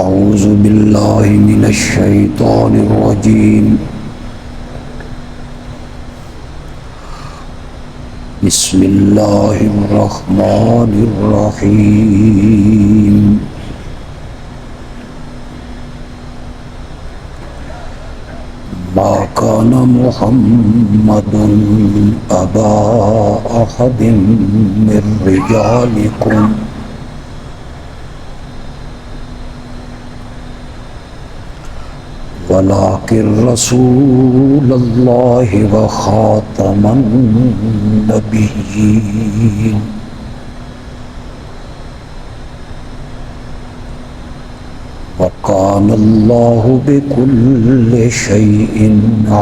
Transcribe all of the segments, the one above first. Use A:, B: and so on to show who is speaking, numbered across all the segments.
A: أعوذ بالله من الشيطان الرجيم. بسم الله الرحمن الرحيم. ما كان محمد أبا أحد من رجالكم ولكن رسول الله وخاتم النبيين. وكان الله بكل شيء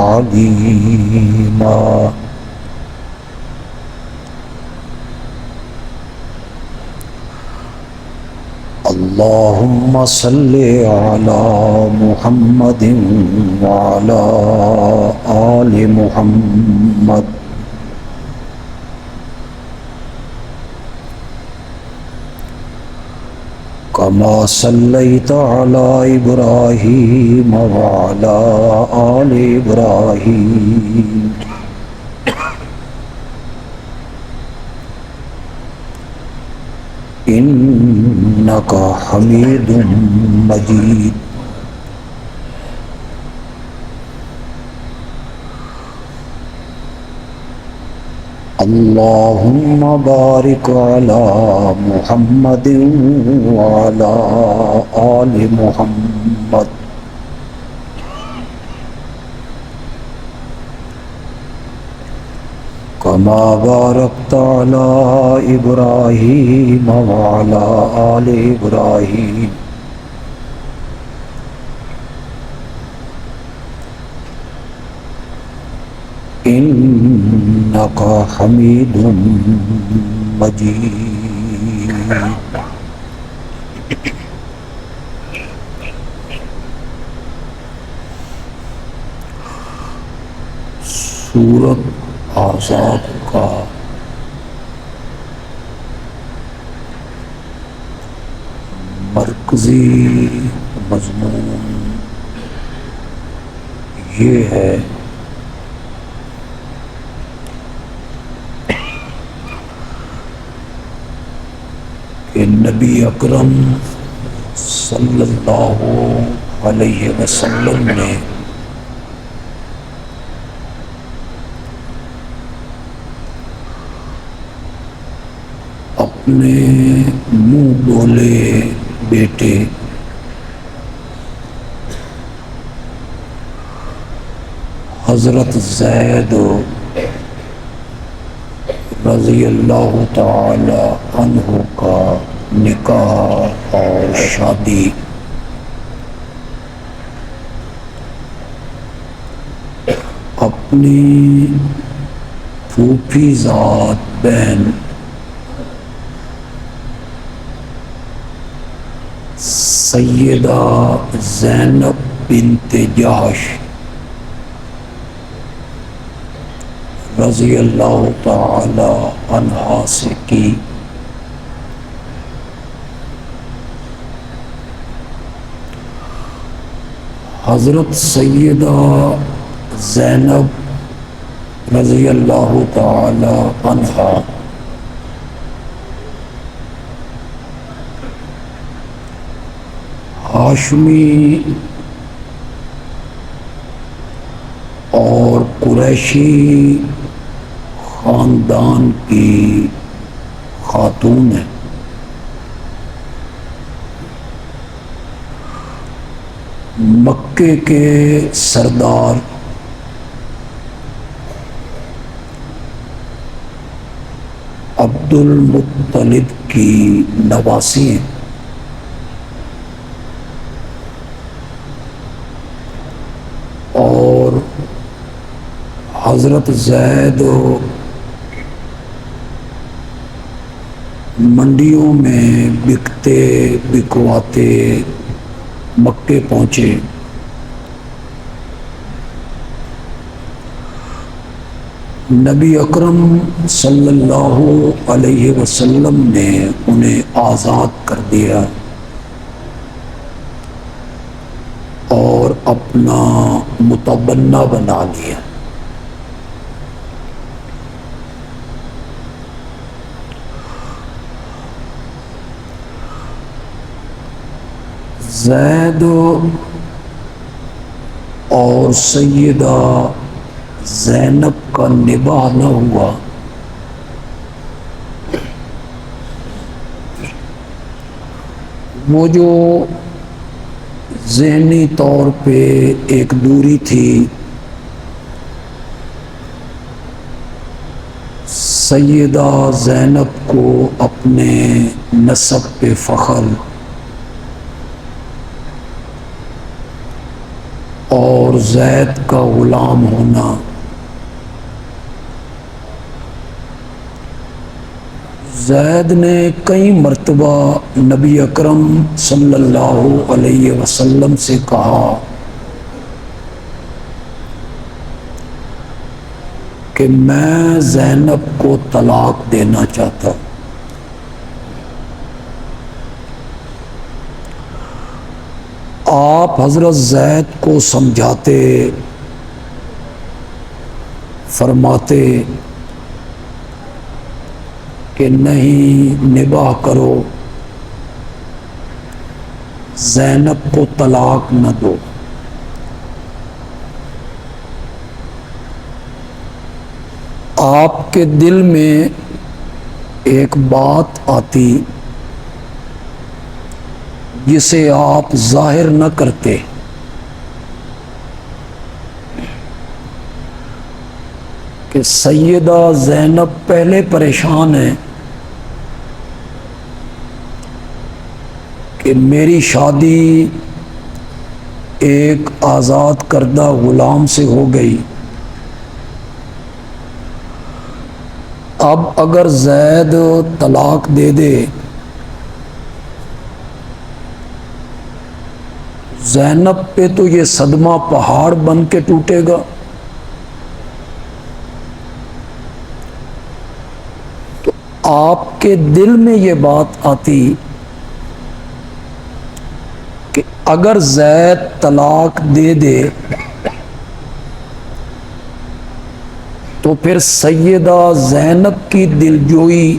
A: عليما. اللهم صل على محمد وعلى آل محمد كما صليت على إبراهيم وعلى آل إبراهيم إنك حميد مجيد. اللهم بارك على محمد وعلى آل محمد كما باركت على إبراهيم وعلى آل إبراهيم إنك حميد مجيد. سورۃ احزاب کا مرکزی مضمون یہ ہے کہ نبی اکرم صلی اللہ علیہ وسلم نے اپنے منہ بولے بیٹے حضرت زید رضی اللہ تعالی عنہ کا نکاح اور شادی اپنی پھوپھی ذات بہن سیدہ زینب بنت جحش رضی اللہ تعالی عنہا سے کی. حضرت سیدہ زینب رضی اللہ تعالی عنہا ہاشمی اور قریشی خاندان کی خاتون ہے. مکے کے سردار عبد المطلب کی نواسی ہیں. اور حضرت زید منڈیوں میں بکتے بکواتے مکے پہنچے. نبی اکرم صلی اللہ علیہ وسلم نے انہیں آزاد کر دیا. اور اپنا متبنہ بنا لیا۔ زید اور سیدہ زینب کا نباہ نہ ہوا، وہ جو ذہنی طور پہ ایک دوری تھی، سیدہ زینب کو اپنے نسب پہ فخر اور زید کا غلام ہونا، زید نے کئی مرتبہ نبی اکرم صلی اللہ علیہ وسلم سے کہا کہ میں زینب کو طلاق دینا چاہتا ہوں۔ آپ حضرت زید کو سمجھاتے، فرماتے کہ نہیں، نباہ کرو، زینب کو طلاق نہ دو۔ آپ کے دل میں ایک بات آتی جسے آپ ظاہر نہ کرتے، کہ سیدہ زینب پہلے پریشان ہے کہ میری شادی ایک آزاد کردہ غلام سے ہو گئی، اب اگر زید طلاق دے دے، زینب پہ تو یہ صدمہ پہاڑ بن کے ٹوٹے گا۔ تو آپ کے دل میں یہ بات آتی کہ اگر زید طلاق دے دے تو پھر سیدہ زینب کی دلجوئی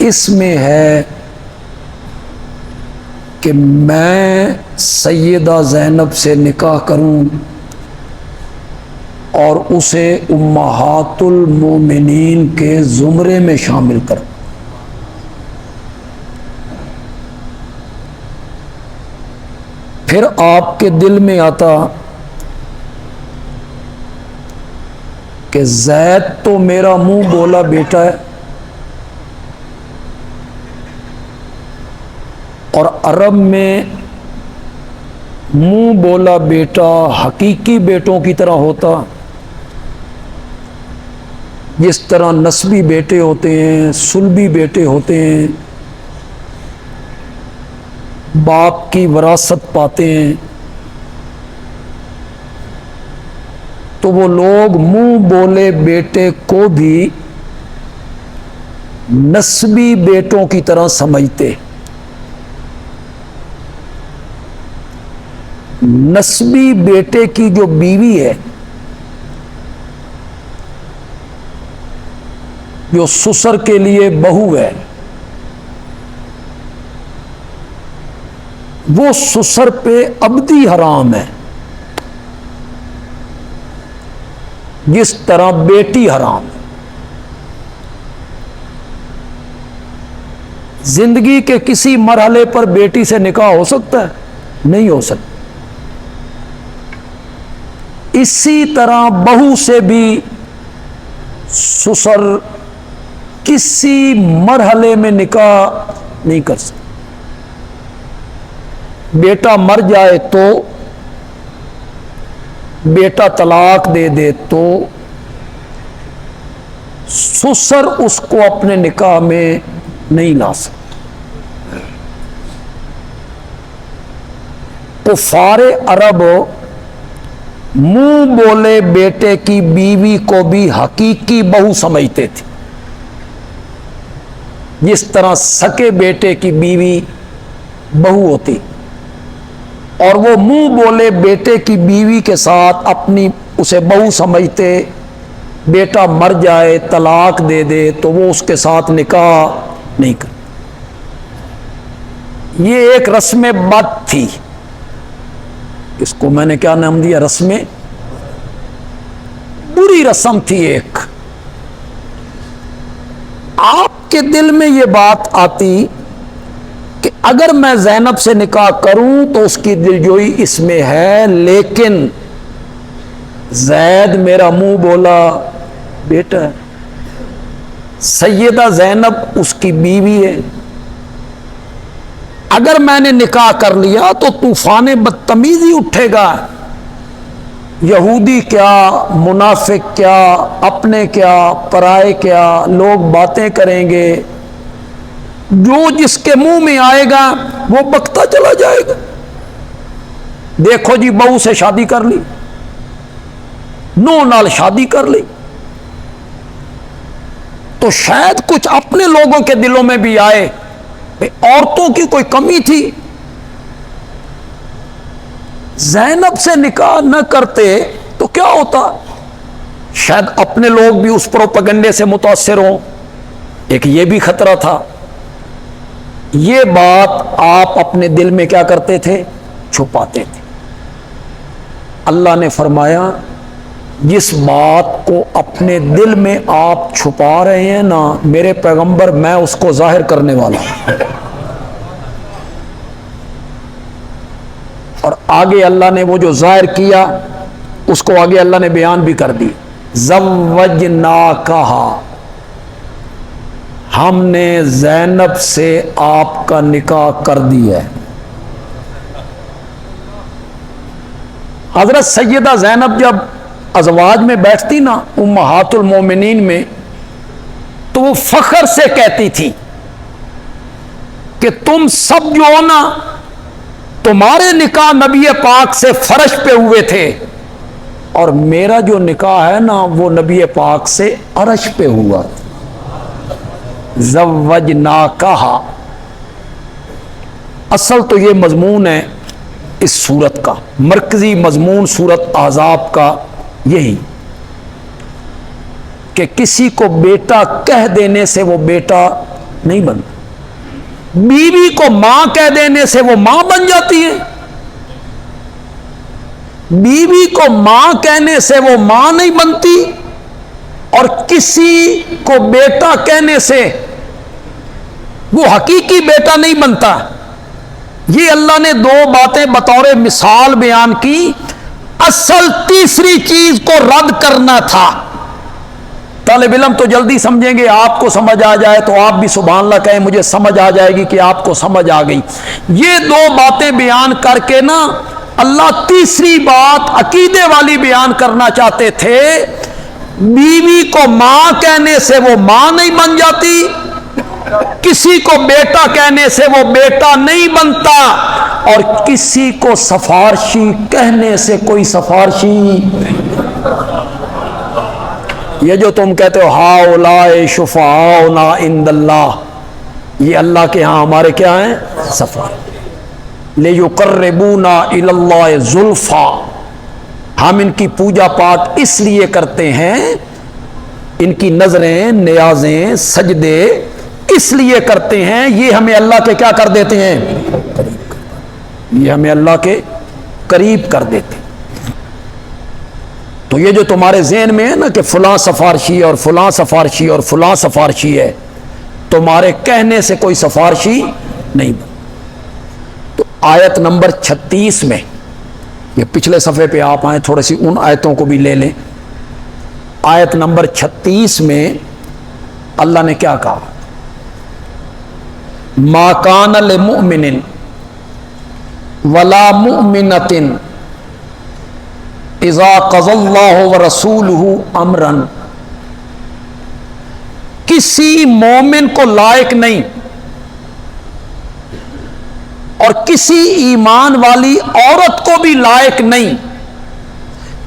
A: اس میں ہے کہ میں سیدہ زینب سے نکاح کروں اور اسے امہات المومنین کے زمرے میں شامل کروں۔ پھر آپ کے دل میں آتا کہ زید تو میرا منہ بولا بیٹا ہے، اور عرب میں منہ بولا بیٹا حقیقی بیٹوں کی طرح ہوتا، جس طرح نسبی بیٹے ہوتے ہیں، سلبی بیٹے ہوتے ہیں، باپ کی وراثت پاتے ہیں، تو وہ لوگ منہ بولے بیٹے کو بھی نسبی بیٹوں کی طرح سمجھتے۔ نسبی بیٹے کی جو بیوی ہے، جو سسر کے لیے بہو ہے، وہ سسر پہ ابدی حرام ہے، جس طرح بیٹی حرام ہے۔ زندگی کے کسی مرحلے پر بیٹی سے نکاح ہو سکتا ہے؟ نہیں ہو سکتا۔ اسی طرح بہو سے بھی سسر کسی مرحلے میں نکاح نہیں کر سکتا۔ بیٹا مر جائے تو، بیٹا طلاق دے دے تو سسر اس کو اپنے نکاح میں نہیں لا سکتا۔ کفار عرب منہ بولے بیٹے کی بیوی کو بھی حقیقی بہو سمجھتے تھے، جس طرح سکے بیٹے کی بیوی بہو ہوتی۔ اور وہ منہ بولے بیٹے کی بیوی کے ساتھ اپنی اسے بہو سمجھتے، بیٹا مر جائے طلاق دے دے تو وہ اس کے ساتھ نکاح نہیں کر. یہ ایک رسم بد تھی، اس کو میں نے کیا نام دیا؟ رسم بری رسم تھی. ایک آپ کے دل میں یہ بات آتی کہ اگر میں زینب سے نکاح کروں تو اس کی دلجوئی اس میں ہے، لیکن زید میرا منہ بولا بیٹا ہے، سیدہ زینب اس کی بیوی ہے، اگر میں نے نکاح کر لیا تو طوفان بدتمیزی اٹھے گا. یہودی کیا، منافق کیا، اپنے کیا، پرائے کیا، لوگ باتیں کریں گے، جو جس کے منہ میں آئے گا وہ بکتا چلا جائے گا. دیکھو جی بہو سے شادی کر لی، نو نال شادی کر لی، تو شاید کچھ اپنے لوگوں کے دلوں میں بھی آئے کہ عورتوں کی کوئی کمی تھی. زینب سے نکاح نہ کرتے تو کیا ہوتا؟ شاید اپنے لوگ بھی اس پروپیگنڈے سے متاثر ہوں. ایک یہ بھی خطرہ تھا. یہ بات آپ اپنے دل میں کیا کرتے تھے؟ چھپاتے تھے. اللہ نے فرمایا جس بات کو اپنے دل میں آپ چھپا رہے ہیں نا میرے پیغمبر، میں اس کو ظاہر کرنے والا ہوں. اور آگے اللہ نے وہ جو ظاہر کیا اس کو آگے اللہ نے بیان بھی کر دی. زوجناکہا، ہم نے زینب سے آپ کا نکاح کر دیا ہے. حضرت سیدہ زینب جب ازواج میں بیٹھتی نا امہات المومنین میں، تو وہ فخر سے کہتی تھی کہ تم سب جو ہو نا، تمہارے نکاح نبی پاک سے فرش پہ ہوئے تھے اور میرا جو نکاح ہے نا وہ نبی پاک سے عرش پہ ہوا. زوجناکہا، اصل تو یہ مضمون ہے اس سورت کا، مرکزی مضمون سورت احزاب کا یہی کہ کسی کو بیٹا کہہ دینے سے وہ بیٹا نہیں بنتا. بیوی کو ماں کہہ دینے سے وہ ماں بن جاتی ہے. بیوی کو ماں کہنے سے وہ ماں نہیں بنتی، اور کسی کو بیٹا کہنے سے وہ حقیقی بیٹا نہیں بنتا. یہ اللہ نے دو باتیں بطور مثال بیان کی. اصل تیسری چیز کو رد کرنا تھا. طالب علم تو جلدی سمجھیں گے، آپ کو سمجھ آ جائے تو آپ بھی سبحان اللہ کہیں مجھے سمجھ آ جائے گی کہ آپ کو سمجھ آ گئی. یہ دو باتیں بیان کر کے نا اللہ تیسری بات عقیدے والی بیان کرنا چاہتے تھے. بیوی کو ماں کہنے سے وہ ماں نہیں بن جاتی، کسی کو بیٹا کہنے سے وہ بیٹا نہیں بنتا، اور کسی کو سفارشی کہنے سے کوئی سفارشی. یہ جو تم کہتے ہو ہؤلاء شفعاؤنا عند اللہ، یہ اللہ کے ہاں ہمارے کیا ہیں؟ سفارش. لیقربونا الی اللہ زلفیٰ، ہم ان کی پوجا پاٹ اس لیے کرتے ہیں، ان کی نظریں، نیازیں، سجدے اس لیے کرتے ہیں، یہ ہمیں اللہ کے کیا کر دیتے ہیں؟ یہ ہمیں اللہ کے قریب کر دیتے ہیں. تو یہ جو تمہارے ذہن میں ہے نا کہ فلاں سفارشی اور فلاں سفارشی اور فلاں سفارشی ہے، تمہارے کہنے سے کوئی سفارشی نہیں بن. تو آیت نمبر 36 میں، یہ پچھلے صفحے پہ آپ آئیں تھوڑی سی ان آیتوں کو بھی لے لیں. آیت نمبر 36 میں اللہ نے کیا کہا؟ ما کان لمؤمن ولا مؤمنۃ اذا قضى اللہ ورسولہ امرا، کسی مومن کو لائق نہیں اور کسی ایمان والی عورت کو بھی لائق نہیں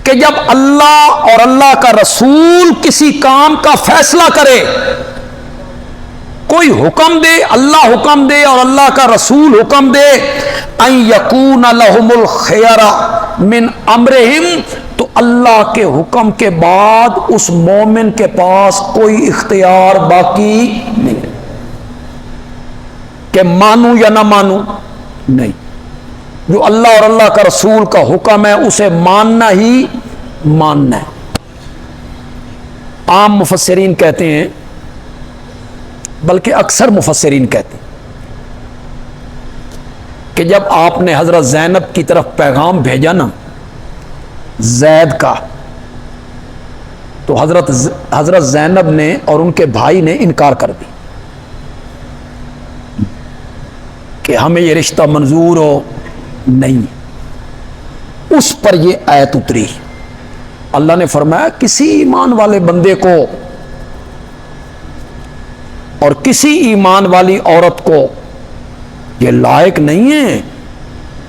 A: کہ جب اللہ اور اللہ کا رسول کسی کام کا فیصلہ کرے، کوئی حکم دے، اللہ حکم دے اور اللہ کا رسول حکم دے، ان یکون لہم الخیرہ من امرہم، تو اللہ کے حکم کے بعد اس مومن کے پاس کوئی اختیار باقی نہیں کہ مانوں یا نہ مانوں، نہیں، جو اللہ اور اللہ کا رسول کا حکم ہے اسے ماننا ہی ماننا ہے۔ عام مفسرین کہتے ہیں، بلکہ اکثر مفسرین کہتے ہیں کہ جب آپ نے حضرت زینب کی طرف پیغام بھیجا نا زید کا، تو حضرت زینب نے اور ان کے بھائی نے انکار کر دی کہ ہمیں یہ رشتہ منظور ہو نہیں۔ اس پر یہ آیت اتری، اللہ نے فرمایا کسی ایمان والے بندے کو اور کسی ایمان والی عورت کو یہ لائق نہیں ہے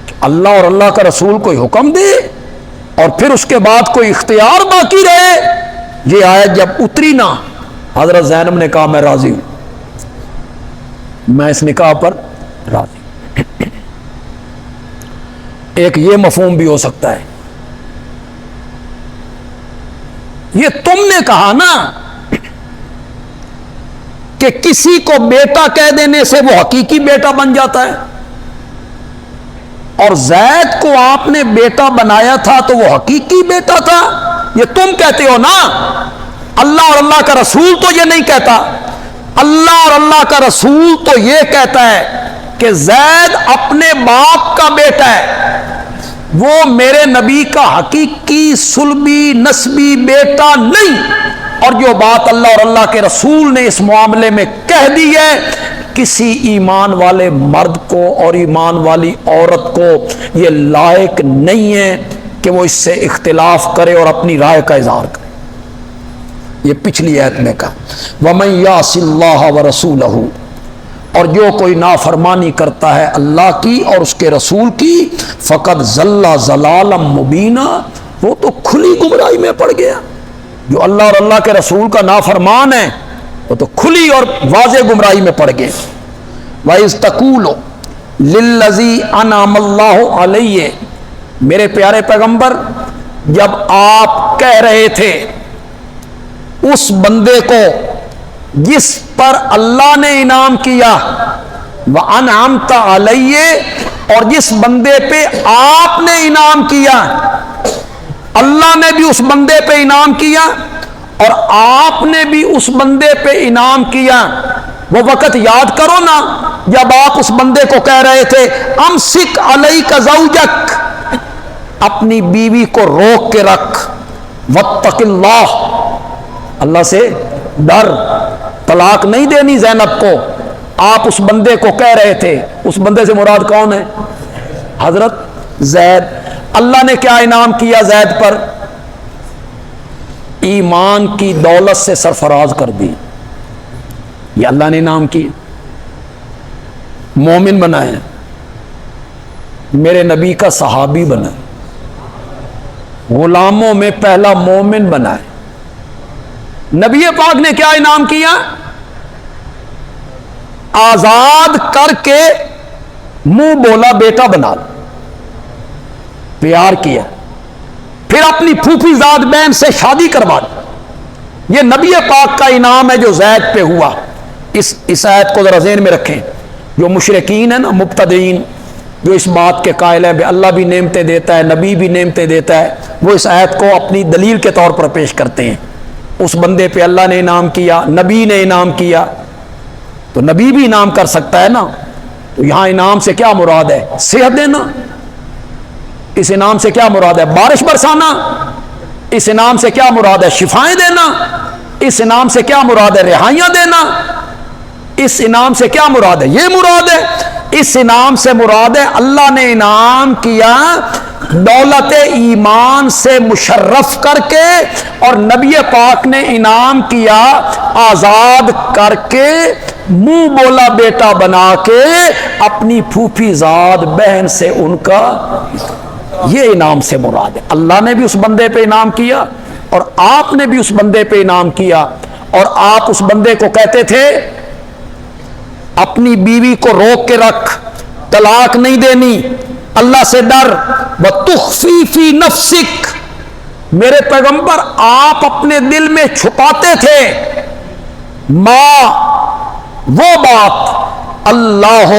A: کہ اللہ اور اللہ کا رسول کوئی حکم دے اور پھر اس کے بعد کوئی اختیار باقی رہے۔ یہ آیت جب اتری نا، حضرت زینب نے کہا میں راضی ہوں، میں اس نکاح پر راضی ہوں۔ ایک یہ مفہوم بھی ہو سکتا ہے، یہ تم نے کہا نا کہ کسی کو بیٹا کہہ دینے سے وہ حقیقی بیٹا بن جاتا ہے، اور زید کو آپ نے بیٹا بنایا تھا تو وہ حقیقی بیٹا تھا، یہ تم کہتے ہو نا۔ اللہ اور اللہ کا رسول تو یہ نہیں کہتا، اللہ اور اللہ کا رسول تو یہ کہتا ہے کہ زید اپنے باپ کا بیٹا ہے، وہ میرے نبی کا حقیقی صلبی نسبی بیٹا نہیں۔ اور جو بات اللہ اور اللہ کے رسول نے اس معاملے میں کہہ دی ہے، کسی ایمان والے مرد کو اور ایمان والی عورت کو یہ لائق نہیں ہے کہ وہ اس سے اختلاف کرے اور اپنی رائے کا اظہار کرے۔ یہ پچھلی آیت میں کہا وَمَن يَعْصِ اللَّهَ وَرَسُولَهُ، اور جو کوئی نافرمانی کرتا ہے اللہ کی اور اس کے رسول کی، فقد ضل ضلالا مبینا، وہ تو کھلی گمراہی میں پڑ گیا۔ جو اللہ اور اللہ کے رسول کا نافرمان ہے وہ تو کھلی اور واضح گمراہی میں پڑ گئے۔ وَإِذْ تَقُولُ لِلَّذِي أَنْعَمَ اللَّهُ عَلَيْهِ، میرے پیارے پیغمبر جب آپ کہہ رہے تھے اس بندے کو جس پر اللہ نے انعام کیا، وَأَنْعَمْتَ عَلَيْهِ، اور جس بندے پہ آپ نے انعام کیا، اللہ نے بھی اس بندے پہ انعام کیا اور آپ نے بھی اس بندے پہ انعام کیا۔ وہ وقت یاد کرو نا جب آپ اس بندے کو کہہ رہے تھے امسک علیک زوجک، اپنی بیوی کو روک کے رکھ، واتق اللہ، اللہ سے ڈر، طلاق نہیں دینی زینب کو۔ آپ اس بندے کو کہہ رہے تھے، اس بندے سے مراد کون ہے؟ حضرت زید۔ اللہ نے کیا انعام کیا زید پر؟ ایمان کی دولت سے سرفراز کر دی، یہ اللہ نے انعام کی، مومن بنائے، میرے نبی کا صحابی بنائے، غلاموں میں پہلا مومن بنائے۔ نبی پاک نے کیا انعام کیا؟ آزاد کر کے منہ بولا بیٹا بنا، پیار کیا، پھر اپنی پھوپھی زاد بہن سے شادی کروا دی۔ یہ نبی پاک کا انعام ہے جو زید پہ ہوا۔ اس آیت کو ذرا ذہن میں رکھیں۔ جو مشرکین ہیں نا، مبتدئین، جو اس بات کے قائل ہیں کہ اللہ بھی نعمتیں دیتا ہے، نبی بھی نعمتیں دیتا ہے، وہ اس آیت کو اپنی دلیل کے طور پر پیش کرتے ہیں۔ اس بندے پہ اللہ نے انعام کیا، نبی نے انعام کیا، تو نبی بھی انعام کر سکتا ہے نا۔ تو یہاں انعام سے کیا مراد ہے؟ صحت دینا۔ اس انعام سے کیا مراد ہے؟ بارش برسانا۔ اس انعام سے کیا مراد ہے؟ شفائیں دینا۔ اس انعام سے کیا مراد ہے؟ رہائیاں دینا۔ اس انعام سے کیا مراد ہے؟ یہ مراد ہے۔ اس انعام سے مراد ہے اللہ نے انعام کیا دولت ایمان سے مشرف کر کے، اور نبی پاک نے انعام کیا آزاد کر کے، منہ بولا بیٹا بنا کے، اپنی پھوپھی زاد بہن سے ان کا، یہ انعام سے مراد ہے۔ اللہ نے بھی اس بندے پہ انعام کیا اور آپ نے بھی اس بندے پہ انعام کیا، اور آپ اس بندے کو کہتے تھے اپنی بیوی کو روک کے رکھ، طلاق نہیں دینی، اللہ سے ڈر. وَتُخْفِي فِي نَفْسِكَ، میرے پیغمبر آپ اپنے دل میں چھپاتے تھے ماں وہ بات اللہ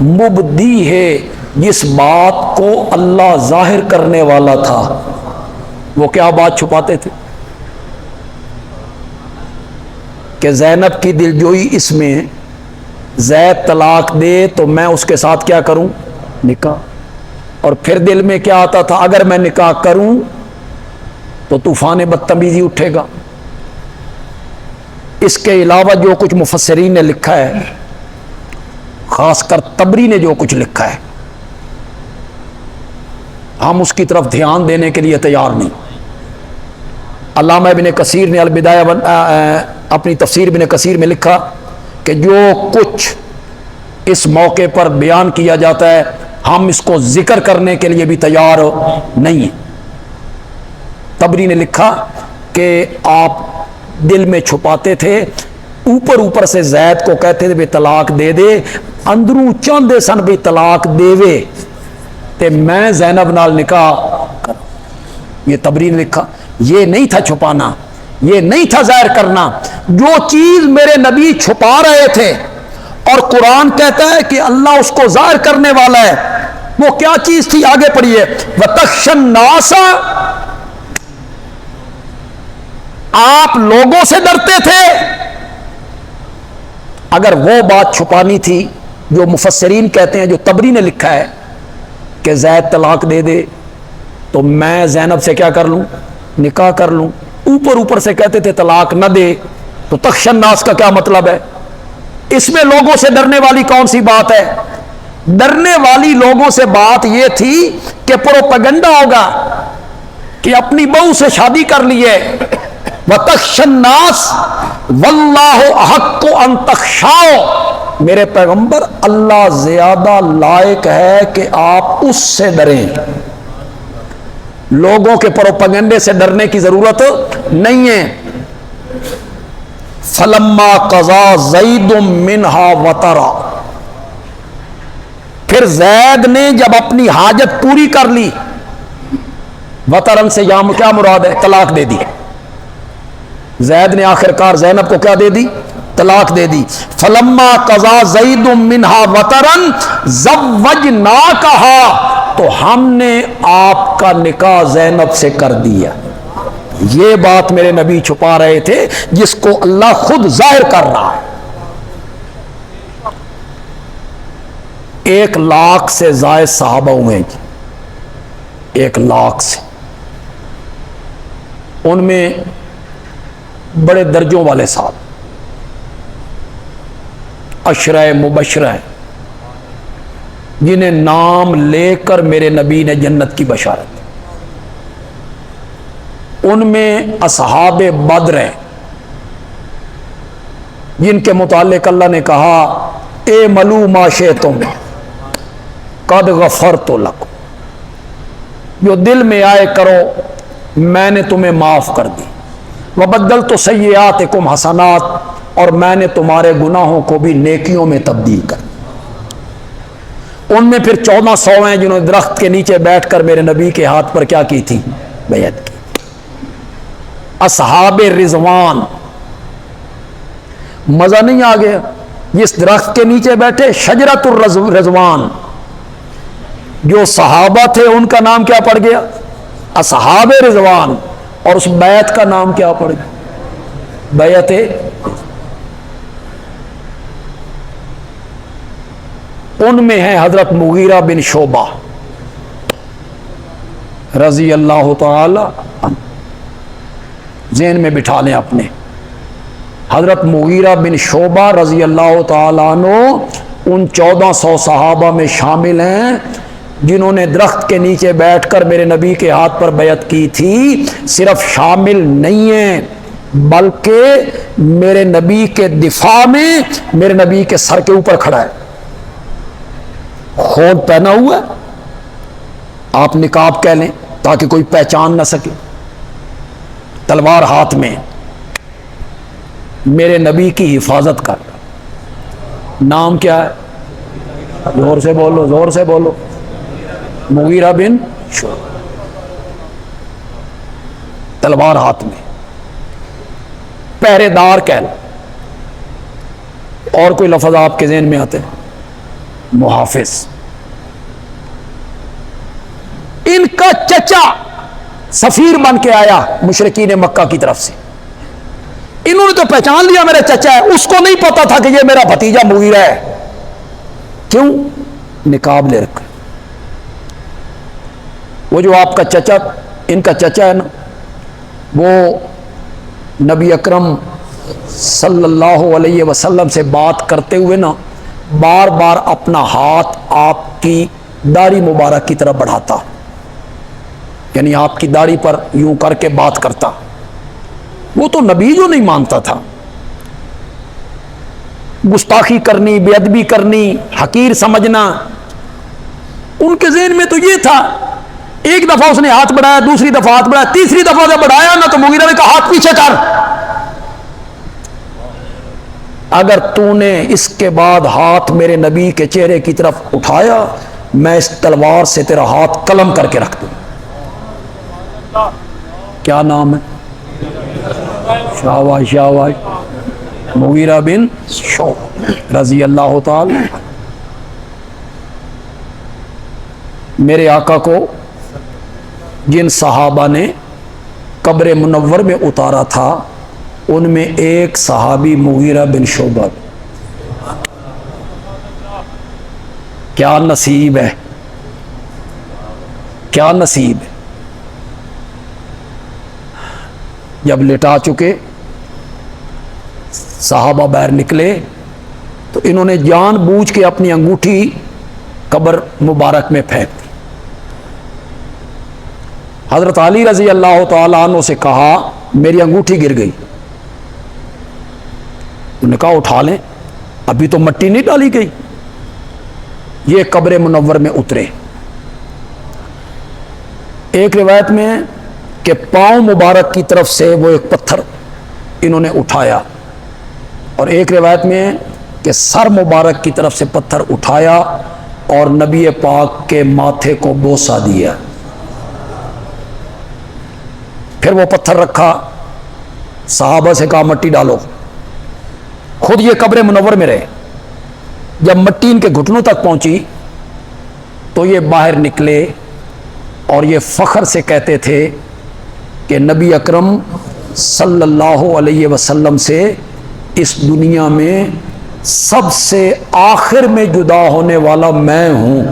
A: مبدی ہے، جس بات کو اللہ ظاہر کرنے والا تھا. وہ کیا بات چھپاتے تھے؟ کہ زینب کی دلجوئی اس میں زید طلاق دے تو میں اس کے ساتھ کیا کروں؟ نکاح. اور پھر دل میں کیا آتا تھا؟ اگر میں نکاح کروں تو طوفان بدتمیزی اٹھے گا. اس کے علاوہ جو کچھ مفسرین نے لکھا ہے، خاص کر طبری نے جو کچھ لکھا ہے، ہم اس کی طرف دھیان دینے کے لیے تیار نہیں. علامہ ابن کثیر نے البدایہ اپنی تفسیر ابن کثیر میں لکھا کہ جو کچھ اس موقع پر بیان کیا جاتا ہے ہم اس کو ذکر کرنے کے لیے بھی تیار نہیں ہیں. طبری نے لکھا کہ آپ دل میں چھپاتے تھے، اوپر اوپر سے زید کو کہتے تھے بھی طلاق دے دے، اندروں چاہتے سن بھی طلاق دے وے تے میں زینب نال نکاح کروں. یہ طبری نے لکھا. یہ نہیں تھا چھپانا، یہ نہیں تھا ظاہر کرنا. جو چیز میرے نبی چھپا رہے تھے اور قرآن کہتا ہے کہ اللہ اس کو ظاہر کرنے والا ہے، وہ کیا چیز تھی؟ آگے پڑھیے. وَتَخْشَى النَّاسَ، آپ لوگوں سے ڈرتے تھے. اگر وہ بات چھپانی تھی جو مفسرین کہتے ہیں، جو طبری نے لکھا ہے کہ زید طلاق دے دے تو میں زینب سے کیا کر لوں؟ نکاح کر لوں. اوپر اوپر سے کہتے تھے طلاق نہ دے، تو تخشى الناس کا کیا مطلب ہے؟ اس میں لوگوں سے ڈرنے والی کون سی بات ہے؟ ڈرنے والی لوگوں سے بات یہ تھی کہ پروپیگنڈا ہوگا کہ اپنی بہو سے شادی کر لیے. وَتَخْشَى النَّاسَ وَاللَّهُ أَحَقُّ أَن تَخْشَوْا، میرے پیغمبر اللہ زیادہ لائق ہے کہ آپ اس سے ڈریں. لوگوں کے پروپیگنڈے سے ڈرنے کی ضرورت نہیں ہے. فَلَمَّا قَضَى زَيْدٌ مِّنْهَا وَطَرًا، پھر زید نے جب اپنی حاجت پوری کر لی، وطرن سے یہاں کیا مراد ہے؟ طلاق دے دی. زید نے آخر کار زینب کو کیا دے دی؟ طلاق دے دی. فلما قضا زید منہا وطرن زوجناکہا، تو ہم نے آپ کا نکاح زینب سے کر دیا. یہ بات میرے نبی چھپا رہے تھے جس کو اللہ خود ظاہر کر رہا ہے. 1,00,000 سے زائد صحابہ ہوئے جی، 1,00,000 سے. ان میں بڑے درجوں والے صاحب، عشرہ مبشرہ ہیں جنہیں نام لے کر میرے نبی نے جنت کی بشارت. ان میں اصحاب بدر ہیں جن کے متعلق اللہ نے کہا اے ملو ما شئتم قد غفرت لکم، جو دل میں آئے کرو میں نے تمہیں معاف کر دی. وبدلت سیئاتکم حسنات، اور میں نے تمہارے گناہوں کو بھی نیکیوں میں تبدیل کر. ان میں پھر 1400 ہیں جنہوں نے درخت کے نیچے بیٹھ کر میرے نبی کے ہاتھ پر کیا کی تھی؟ بیعت کی. اصحاب رضوان، مزہ نہیں آ گیا؟ جس درخت کے نیچے بیٹھے، شجرۃ الرضوان، جو صحابہ تھے ان کا نام کیا پڑ گیا؟ اصحاب رضوان. اور اس بیعت کا نام کیا پڑ گیا؟ بیعت. ان میں ہے حضرت مغیرہ بن شعبہ رضی اللہ تعالی عنہ. ذہن میں بٹھا لیں اپنے، حضرت مغیرہ بن شعبہ رضی اللہ تعالی عنہ ان 1400 صحابہ میں شامل ہیں جنہوں نے درخت کے نیچے بیٹھ کر میرے نبی کے ہاتھ پر بیعت کی تھی. صرف شامل نہیں ہیں بلکہ میرے نبی کے دفاع میں میرے نبی کے سر کے اوپر کھڑا ہے، خود پہنا ہوا ہے، آپ نقاب کہہ لیں تاکہ کوئی پہچان نہ سکے، تلوار ہاتھ میں، میرے نبی کی حفاظت کر. نام کیا ہے؟ زور سے بولو، زور سے بولو۔ مغیرہ بن شعبہ، تلوار ہاتھ میں، پہرے دار کہہ لو، اور کوئی لفظ آپ کے ذہن میں آتے ہیں؟ محافظ۔ ان کا چچا سفیر بن کے آیا مشرکین مکہ کی طرف سے، انہوں نے تو پہچان لیا میرا چچا ہے، اس کو نہیں پتا تھا کہ یہ میرا بھتیجا مغیرہ ہے۔ کیوں؟ نقاب لے رکھا۔ وہ جو آپ کا چچا، ان کا چچا ہے نا، وہ نبی اکرم صلی اللہ علیہ وسلم سے بات کرتے ہوئے نا بار بار اپنا ہاتھ آپ کی داڑھی مبارک کی طرف بڑھاتا، یعنی آپ کی داڑھی پر یوں کر کے بات کرتا۔ وہ تو نبی جو نہیں مانتا تھا، گستاخی کرنی، بے ادبی کرنی، حقیر سمجھنا، ان کے ذہن میں تو یہ تھا۔ ایک دفعہ اس نے ہاتھ بڑھایا، دوسری دفعہ ہاتھ بڑھایا، تیسری دفعہ جب بڑھایا نا تو مغیرہ نے کہا ہاتھ پیچھے کر، اگر تو نے اس کے بعد ہاتھ میرے نبی کے چہرے کی طرف اٹھایا میں اس تلوار سے تیرا ہاتھ قلم کر کے رکھ دوں۔ کیا نام ہے؟ شاباش شاباش، مغیرہ بن شعبہ رضی اللہ تعالی۔ میرے آقا کو جن صحابہ نے قبر منور میں اتارا تھا ان میں ایک صحابی مغیرہ بن شعبہ۔ کیا نصیب ہے، کیا نصیب ہے۔ جب لٹا چکے صحابہ باہر نکلے تو انہوں نے جان بوجھ کے اپنی انگوٹھی قبر مبارک میں پھینک دی۔ حضرت علی رضی اللہ تعالیٰ عنہ سے کہا میری انگوٹھی گر گئی، انہوں نے کہا اٹھا لیں، ابھی تو مٹی نہیں ڈالی گئی۔ یہ قبر منور میں اترے۔ ایک روایت میں کہ پاؤں مبارک کی طرف سے وہ ایک پتھر انہوں نے اٹھایا، اور ایک روایت میں کہ سر مبارک کی طرف سے پتھر اٹھایا اور نبی پاک کے ماتھے کو بوسہ دیا۔ پھر وہ پتھر رکھا، صحابہ سے کہا مٹی ڈالو، خود یہ قبر منور میں رہے۔ جب مٹی ان کے گھٹنوں تک پہنچی تو یہ باہر نکلے اور یہ فخر سے کہتے تھے کہ نبی اکرم صلی اللہ علیہ وسلم سے اس دنیا میں سب سے آخر میں جدا ہونے والا میں ہوں۔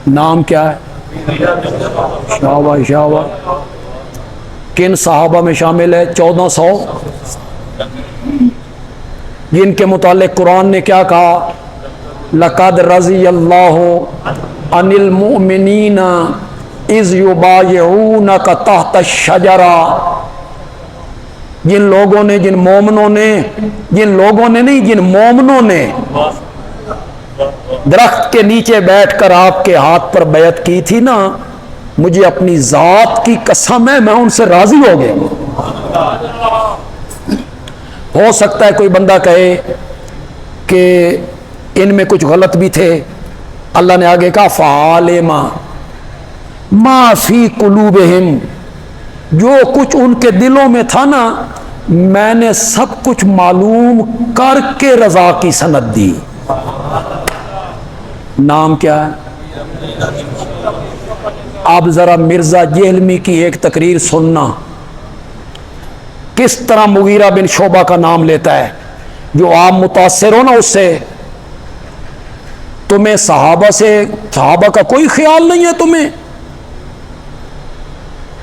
A: نام کیا ہے؟ شاباش شاباش۔ کن صحابہ میں شامل ہے؟ 1400 جن کے متعلق قرآن نے کیا کہا؟ لقد رضی اللہ عن المؤمنین اذ یبایعونک تحت الشجرہ۔ جن لوگوں نے، جن مومنوں نے، جن لوگوں نے نہیں، جن مومنوں نے درخت کے نیچے بیٹھ کر آپ کے ہاتھ پر بیعت کی تھی نا، مجھے اپنی ذات کی قسم ہے میں ان سے راضی ہو گیا۔ ہو سکتا ہے کوئی بندہ کہے کہ ان میں کچھ غلط بھی تھے، اللہ نے آگے کہا فَعَالِمَ مَا فِي قُلُوبِهِمْ، جو کچھ ان کے دلوں میں تھا نا میں نے سب کچھ معلوم کر کے رضا کی سند دی۔ نام کیا ہے؟ اب ذرا مرزا جہلمی کی ایک تقریر سننا، کس طرح مغیرہ بن شعبہ کا نام لیتا ہے۔ جو آپ متاثر ہو نا اس سے، تمہیں صحابہ کا کوئی خیال نہیں ہے تمہیں؟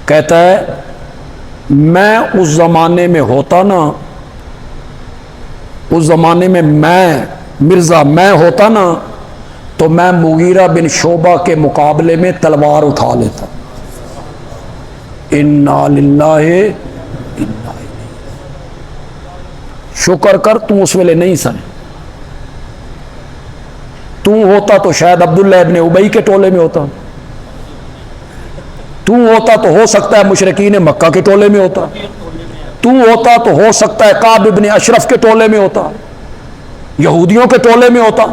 A: کہتا ہے میں اس زمانے میں ہوتا نا، اس زمانے میں مرزا میں ہوتا نا تو میں مغیرہ بن شعبہ کے مقابلے میں تلوار اٹھا لیتا۔ انا للہ شکر کر تو اس ویلے نہیں سن، تو ہوتا تو شاید عبداللہ ابن ابی کے ٹولے میں ہوتا، تو ہوتا تو ہو سکتا ہے مشرکین مکہ کے ٹولے میں ہوتا، تو ہوتا تو ہو سکتا ہے کعب ابن اشرف کے ٹولے میں ہوتا، یہودیوں کے ٹولے میں ہوتا.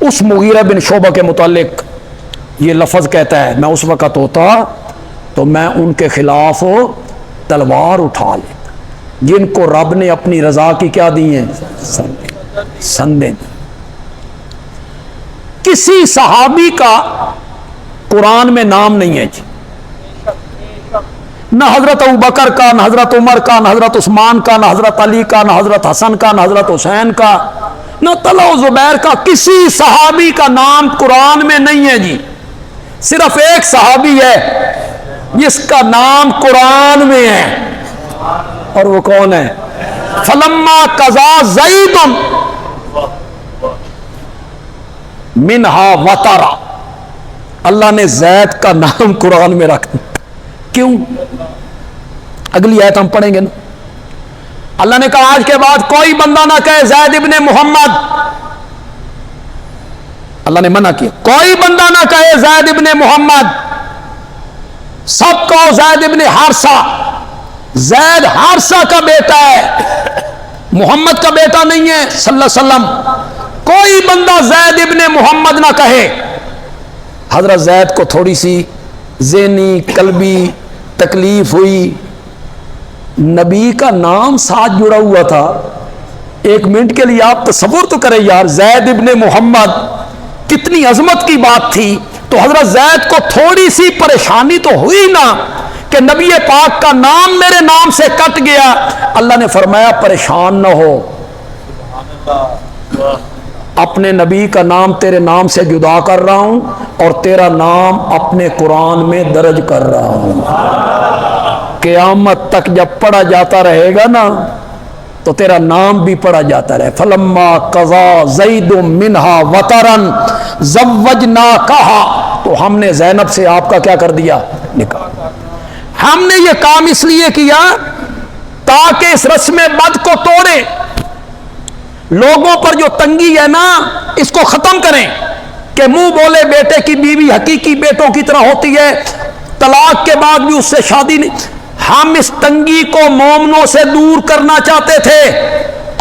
A: اس مغیرہ بن شعبہ کے متعلق یہ لفظ کہتا ہے میں اس وقت ہوتا تو میں ان کے خلاف تلوار اٹھا لیتا جن کو رب نے اپنی رضا کی کیا دی ہیں سندیں. کسی صحابی کا قرآن میں نام نہیں ہے جی, نہ حضرت ابوبکر کا, نہ حضرت عمر کا, نہ حضرت عثمان کا, نہ حضرت علی کا, نہ حضرت حسن کا, نہ حضرت حسین کا, نہ طلحہ و زبیر کا. کسی صحابی کا نام قرآن میں نہیں ہے جی. صرف ایک صحابی ہے جس کا نام قرآن میں ہے, اور وہ کون ہے؟ فلما قضا زید منہا وطرا. اللہ نے زید کا نام قرآن میں رکھ دیا. کیوں؟ اگلی آیت ہم پڑھیں گے نا. اللہ نے کہا آج کے بعد کوئی بندہ نہ کہے زید ابن محمد. اللہ نے منع کیا کوئی بندہ نہ کہے زید ابن محمد, سب کہو زید ابن حارثہ. زید حارثہ کا بیٹا ہے, محمد کا بیٹا نہیں ہے صلی اللہ علیہ وسلم. کوئی بندہ زید ابن محمد نہ کہے. حضرت زید کو تھوڑی سی ذہنی قلبی تکلیف ہوئی, نبی کا نام ساتھ جڑا ہوا تھا. ایک منٹ کے لیے آپ تصور تو کریں یار, زید ابن محمد کتنی عظمت کی بات تھی. تو حضرت زید کو تھوڑی سی پریشانی تو ہوئی نا کہ نبی پاک کا نام میرے نام سے کٹ گیا. اللہ نے فرمایا پریشان نہ ہو, اپنے نبی کا نام تیرے نام سے جدا کر رہا ہوں اور تیرا نام اپنے قرآن میں درج کر رہا ہوں. قیامت تک جب پڑھا جاتا رہے گا نا تو تیرا نام بھی پڑھا جاتا رہے. فلما قضا زید منہا وطرن زوجناکہا, تو ہم نے زینب سے آپ کا کیا کر دیا نکاح. ہم نے یہ کام اس لیے کیا تاکہ اس رسم بد کو توڑیں, لوگوں پر جو تنگی ہے نا اس کو ختم کریں کہ منہ بولے بیٹے کی بیوی حقیقی بیٹوں کی طرح ہوتی ہے, طلاق کے بعد بھی اس سے شادی نہیں. ہم اس تنگی کو مومنوں سے دور کرنا چاہتے تھے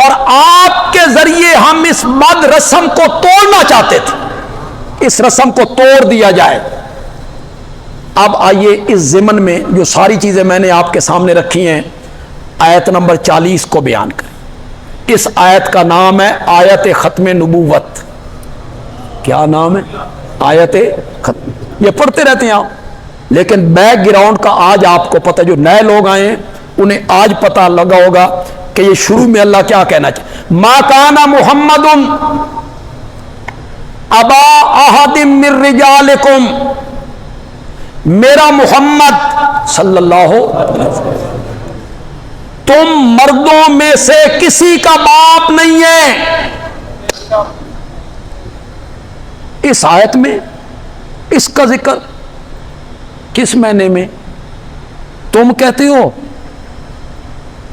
A: اور آپ کے ذریعے ہم اس بد رسم کو توڑنا چاہتے تھے. اس رسم کو توڑ دیا جائے. اب آئیے اس ضمن میں جو ساری چیزیں میں نے آپ کے سامنے رکھی ہیں آیت نمبر 40 کو بیان کریں. اس آیت کا نام ہے آیت ختم نبوت. کیا نام ہے؟ آیت ختم. یہ پڑھتے رہتے ہیں آپ, لیکن بیک گراؤنڈ کا آج آپ کو پتہ, جو نئے لوگ آئے ہیں انہیں آج پتہ لگا ہوگا کہ یہ شروع میں اللہ کیا کہنا چاہے. ما کان محمد ابا احد من رجالکم, میرا محمد صلی اللہ علیہ وسلم تم مردوں میں سے کسی کا باپ نہیں ہے. اس آیت میں اس کا ذکر کس معنی میں؟ تم کہتے ہو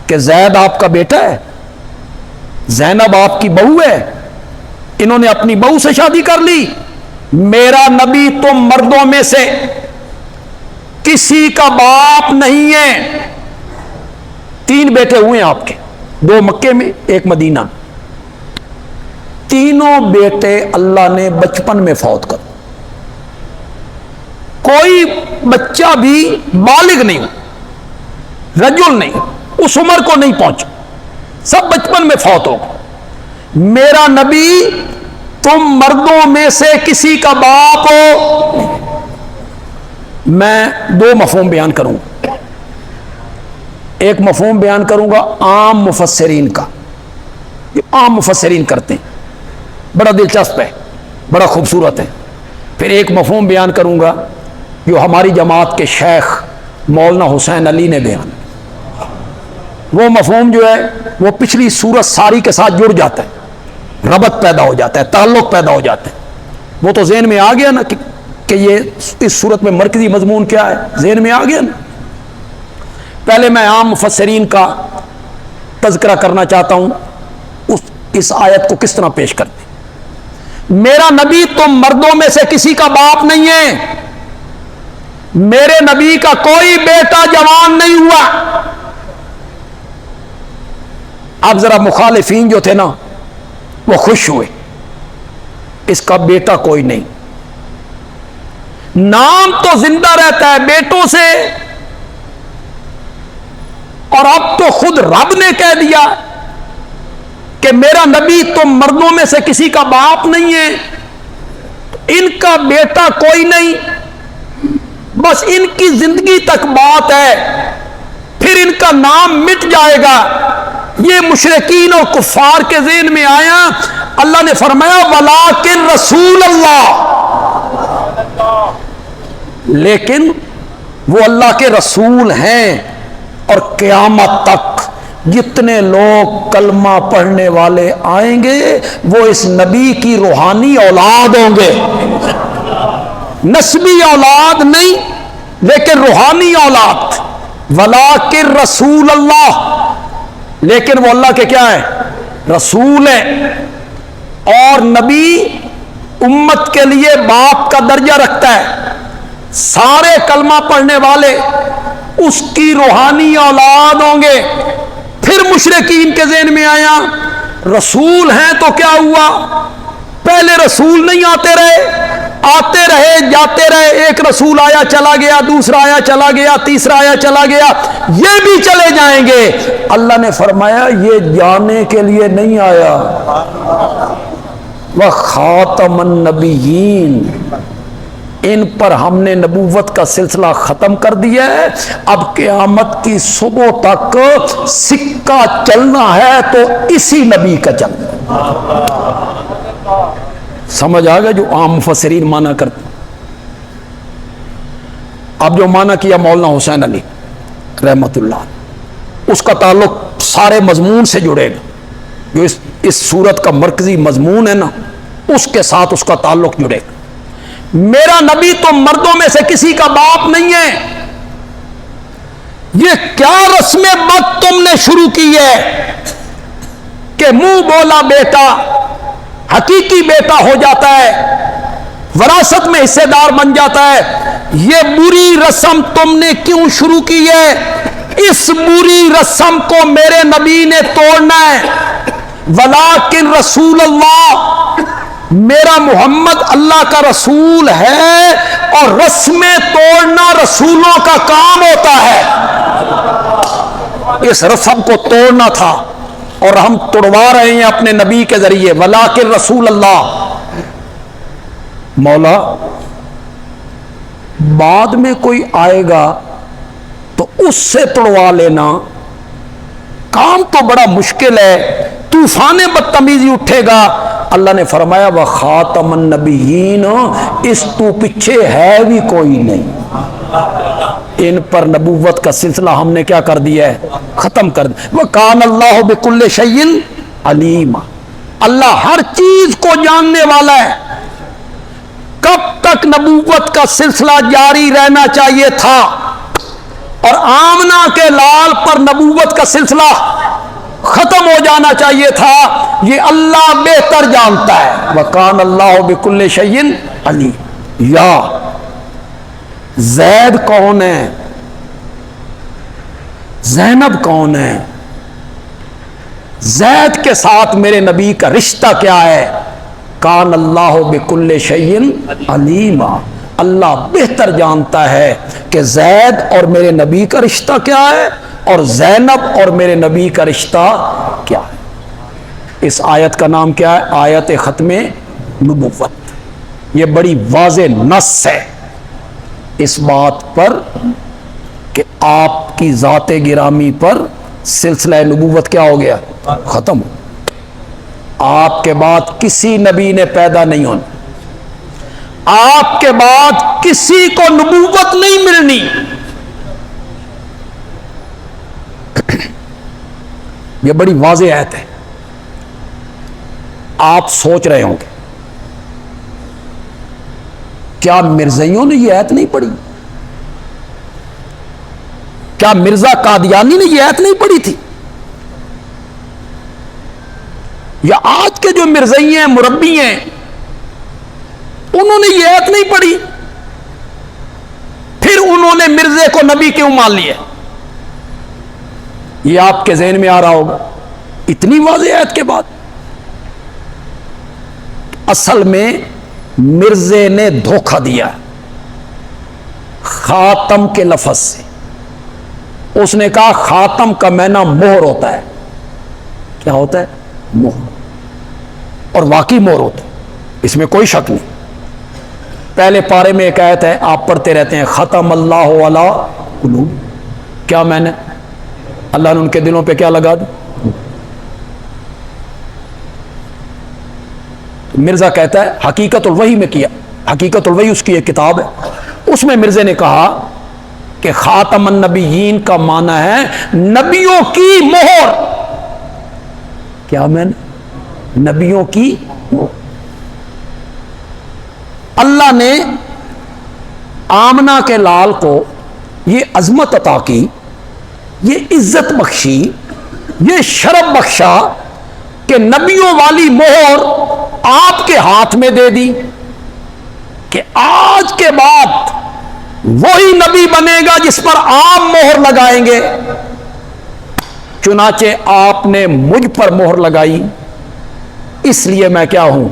A: کہ زید آپ کا بیٹا ہے, زینب آپ کی بہو ہے, انہوں نے اپنی بہو سے شادی کر لی. میرا نبی تم مردوں میں سے کسی کا باپ نہیں ہے. 3 بیٹے ہوئے ہیں آپ کے, 2 مکے میں, 1 مدینہ. تینوں بیٹے اللہ نے بچپن میں فوت کر, کوئی بچہ بھی بالغ نہیں, رجل نہیں, اس عمر کو نہیں پہنچا, سب بچپن میں فوت ہو. میرا نبی تم مردوں میں سے کسی کا باپ ہو. میں 2 مفہوم بیان کروں گا. ایک مفہوم بیان کروں گا عام مفسرین کا, یہ عام مفسرین کرتے ہیں, بڑا دلچسپ ہے, بڑا خوبصورت ہے. پھر ایک مفہوم بیان کروں گا جو ہماری جماعت کے شیخ مولانا حسین علی نے بیان. وہ مفہوم جو ہے وہ پچھلی سورت ساری کے ساتھ جڑ جاتا ہے, ربط پیدا ہو جاتا ہے, تعلق پیدا ہو جاتا ہے. وہ تو ذہن میں آ گیا نا کہ یہ اس سورت میں مرکزی مضمون کیا ہے, ذہن میں آ گیا نا. پہلے میں عام مفسرین کا تذکرہ کرنا چاہتا ہوں, اس آیت کو کس طرح پیش کرتے. میرا نبی تم مردوں میں سے کسی کا باپ نہیں ہے, میرے نبی کا کوئی بیٹا جوان نہیں ہوا. اب ذرا مخالفین جو تھے نا وہ خوش ہوئے، اس کا بیٹا کوئی نہیں، نام تو زندہ رہتا ہے بیٹوں سے، اور اب تو خود رب نے کہہ دیا کہ میرا نبی تو مردوں میں سے کسی کا باپ نہیں ہے، ان کا بیٹا کوئی نہیں، بس ان کی زندگی تک بات ہے، پھر ان کا نام مٹ جائے گا۔ یہ مشرکین اور کفار کے ذہن میں آیا، اللہ نے فرمایا وَلَٰكِن رسول اللہ، لیکن وہ اللہ کے رسول ہیں، اور قیامت تک جتنے لوگ کلمہ پڑھنے والے آئیں گے وہ اس نبی کی روحانی اولاد ہوں گے، نسبی اولاد نہیں لیکن روحانی اولاد۔ وَلَٰكِن رسول اللہ، لیکن وہ اللہ کے کیا ہے؟ رسول ہیں، اور نبی امت کے لیے باپ کا درجہ رکھتا ہے، سارے کلمہ پڑھنے والے اس کی روحانی اولاد ہوں گے۔ پھر مشرکین کے ذہن میں آیا رسول ہیں تو کیا ہوا، پہلے رسول نہیں آتے رہے جاتے رہے، ایک رسول آیا چلا گیا، دوسرا آیا چلا گیا، تیسرا آیا چلا گیا، یہ بھی چلے جائیں گے۔ اللہ نے فرمایا یہ جانے کے لیے نہیں آیا، وَخَاتَمَ النَّبِيِّينَ، ان پر ہم نے نبوت کا سلسلہ ختم کر دیا ہے، اب قیامت کی صبح تک سکہ چلنا ہے تو اسی نبی کا چلنا۔ سمجھ آ گیا جو عام مفسرین مانا کرتے۔ اب جو مانا کیا مولانا حسین علی رحمت اللہ، اس کا تعلق سارے مضمون سے جڑے گا، جو اس سورت کا مرکزی مضمون ہے نا، اس کے ساتھ اس کا تعلق جڑے گا۔ میرا نبی تو مردوں میں سے کسی کا باپ نہیں ہے، یہ کیا رسم بد تم نے شروع کی ہے کہ منہ بولا بیٹا حقیقی بیٹا ہو جاتا ہے، وراثت میں حصے دار بن جاتا ہے، یہ بری رسم تم نے کیوں شروع کی ہے؟ اس بری رسم کو میرے نبی نے توڑنا ہے۔ وَلَٰكِن رسول اللہ، میرا محمد اللہ کا رسول ہے، اور رسمیں توڑنا رسولوں کا کام ہوتا ہے۔ اس رسم کو توڑنا تھا اور ہم توڑوا رہے ہیں اپنے نبی کے ذریعے۔ وَلَٰكِن رسول اللہ، مولا بعد میں کوئی آئے گا تو اس سے توڑوا لینا، کام تو بڑا مشکل ہے، طوفان بدتمیزی اٹھے گا۔ اللہ نے فرمایا وَخَاتَمَ النَّبِيِّينَ، اس تو پیچھے ہے بھی کوئی نہیں، ان پر نبوت کا سلسلہ ہم نے کیا کر دیا ہے؟ ختم کر دیا۔ وَكَانَ اللَّهُ بِكُلِّ شَيْءٍ عَلِيمًا، اللہ ہر چیز کو جاننے والا ہے۔ کب تک نبوت کا سلسلہ جاری رہنا چاہیے تھا، اور آمنہ کے لال پر نبوت کا سلسلہ ختم ہو جانا چاہیے تھا، یہ اللہ بہتر جانتا ہے۔ وَكَانَ اللَّهُ بِكُلِّ شَيْءٍ عَلِيمًا۔ یا زید کون ہے؟ زینب کون ہے؟ زید کے ساتھ میرے نبی کا رشتہ کیا ہے؟ کان اللہ بکل شیء علیما، اللہ بہتر جانتا ہے کہ زید اور میرے نبی کا رشتہ کیا ہے، اور زینب اور میرے نبی کا رشتہ کیا ہے۔ اس آیت کا نام کیا ہے؟ آیت ختم نبوت۔ یہ بڑی واضح نص ہے اس بات پر کہ آپ کی ذات گرامی پر سلسلہ نبوت کیا ہو گیا؟ ختم ہو۔ آپ کے بعد کسی نبی نے پیدا نہیں ہونا، آپ کے بعد کسی کو نبوت نہیں ملنی۔ یہ بڑی واضح آیت ہے۔ آپ سوچ رہے ہوں گے کیا مرزائیوں نے یہ آیت نہیں پڑھی؟ کیا مرزا قادیانی نے یہ آیت نہیں پڑھی تھی؟ یا آج کے جو مرزائی ہیں، مربی ہیں، انہوں نے یہ آیت نہیں پڑھی؟ پھر انہوں نے مرزے کو نبی کیوں مان لیا؟ یہ آپ کے ذہن میں آ رہا ہوگا۔ اتنی واضح آیت کے بعد اصل میں مرزے نے دھوکہ دیا خاتم کے لفظ سے. اس نے کہا خاتم کا معنی مہر ہوتا ہے. کیا ہوتا ہے؟ مہر. اور واقعی مہر ہوتا ہے، اس میں کوئی شک نہیں. پہلے پارے میں ایک آیت ہے آپ پڑھتے رہتے ہیں ختم اللہ علی قلوب. کیا میں نے اللہ نے ان کے دلوں پہ کیا لگا دی؟ مرزا کہتا ہے حقیقت الوحی میں کیا. حقیقت الوحی اس کی ایک کتاب ہے، اس میں مرزے نے کہا کہ خاتم النبیین کا معنی ہے نبیوں کی مہر. کیا میں نے؟ نبیوں کی مہر. اللہ نے آمنہ کے لال کو یہ عظمت عطا کی، یہ عزت بخشی، یہ شرف بخشا کہ نبیوں والی مہر آپ کے ہاتھ میں دے دی کہ آج کے بعد وہی نبی بنے گا جس پر آپ مہر لگائیں گے. چنانچہ آپ نے مجھ پر مہر لگائی، اس لیے میں کیا ہوں؟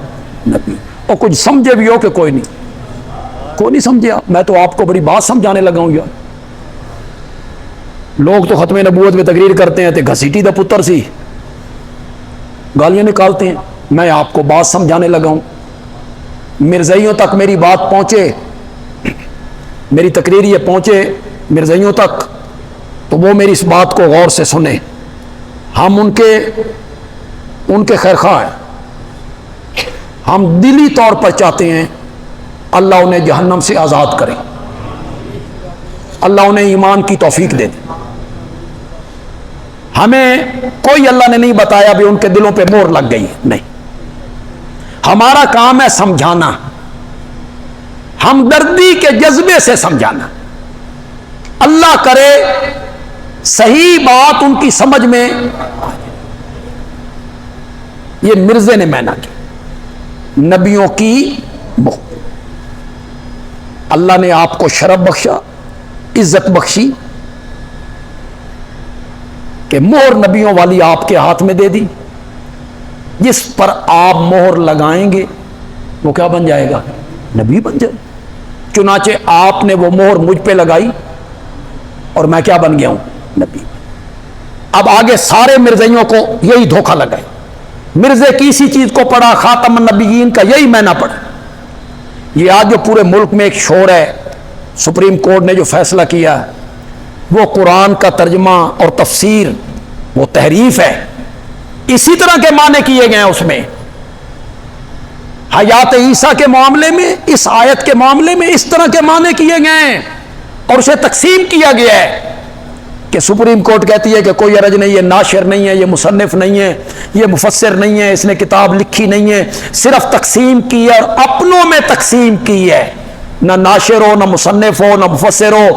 A: نبی. اور کچھ سمجھے بھی ہو کہ کوئی نہیں سمجھے. میں تو آپ کو بڑی بات سمجھانے لگا ہوں یار. لوگ تو ختم نبوت میں تقریر کرتے ہیں تے گھسیٹی دا پتر سی گالیاں نکالتے ہیں. میں آپ کو بات سمجھانے لگا ہوں. مرزائیوں تک میری بات پہنچے، میری تقریر یہ پہنچے مرزائیوں تک تو وہ میری اس بات کو غور سے سنیں. ہم ان کے خیر خواہ ہیں. ہم دلی طور پر چاہتے ہیں اللہ انہیں جہنم سے آزاد کرے، اللہ انہیں ایمان کی توفیق دے دے. ہمیں کوئی اللہ نے نہیں بتایا بھی ان کے دلوں پہ مہر لگ گئی، نہیں. ہمارا کام ہے سمجھانا، ہمدردی کے جذبے سے سمجھانا. اللہ کرے صحیح بات ان کی سمجھ میں. یہ مرزے نے مینا کی نبیوں کی مہر. اللہ نے آپ کو شرف بخشا، عزت بخشی کہ مہر نبیوں والی آپ کے ہاتھ میں دے دی. جس پر آپ مہر لگائیں گے وہ کیا بن جائے گا؟ نبی بن جائے. چنانچہ آپ نے وہ مہر مجھ پہ لگائی اور میں کیا بن گیا ہوں؟ نبی. اب آگے سارے مرزائیوں کو یہی دھوکہ لگائے. مرزے کی اسی چیز کو پڑھا، خاتم النبیین کا یہی معنی پڑھا. یہ آج جو پورے ملک میں ایک شور ہے، سپریم کورٹ نے جو فیصلہ کیا وہ قرآن کا ترجمہ اور تفسیر، وہ تحریف ہے. اسی طرح کے معنی کیے گئے ہیں اس میں. حیات عیسیٰ کے معاملے میں، اس آیت کے معاملے میں اس طرح کے معنی کیے گئے ہیں اور اسے تقسیم کیا گیا ہے کہ سپریم کورٹ کہتی ہے کہ کوئی عرج نہیں ہے، ناشر نہیں ہے، یہ مصنف نہیں ہے، یہ مفسر نہیں ہے، اس نے کتاب لکھی نہیں ہے، صرف تقسیم کی ہے اور اپنوں میں تقسیم کی ہے. نہ ناشر ہو، نہ مصنف ہو، نہ مفسر ہو.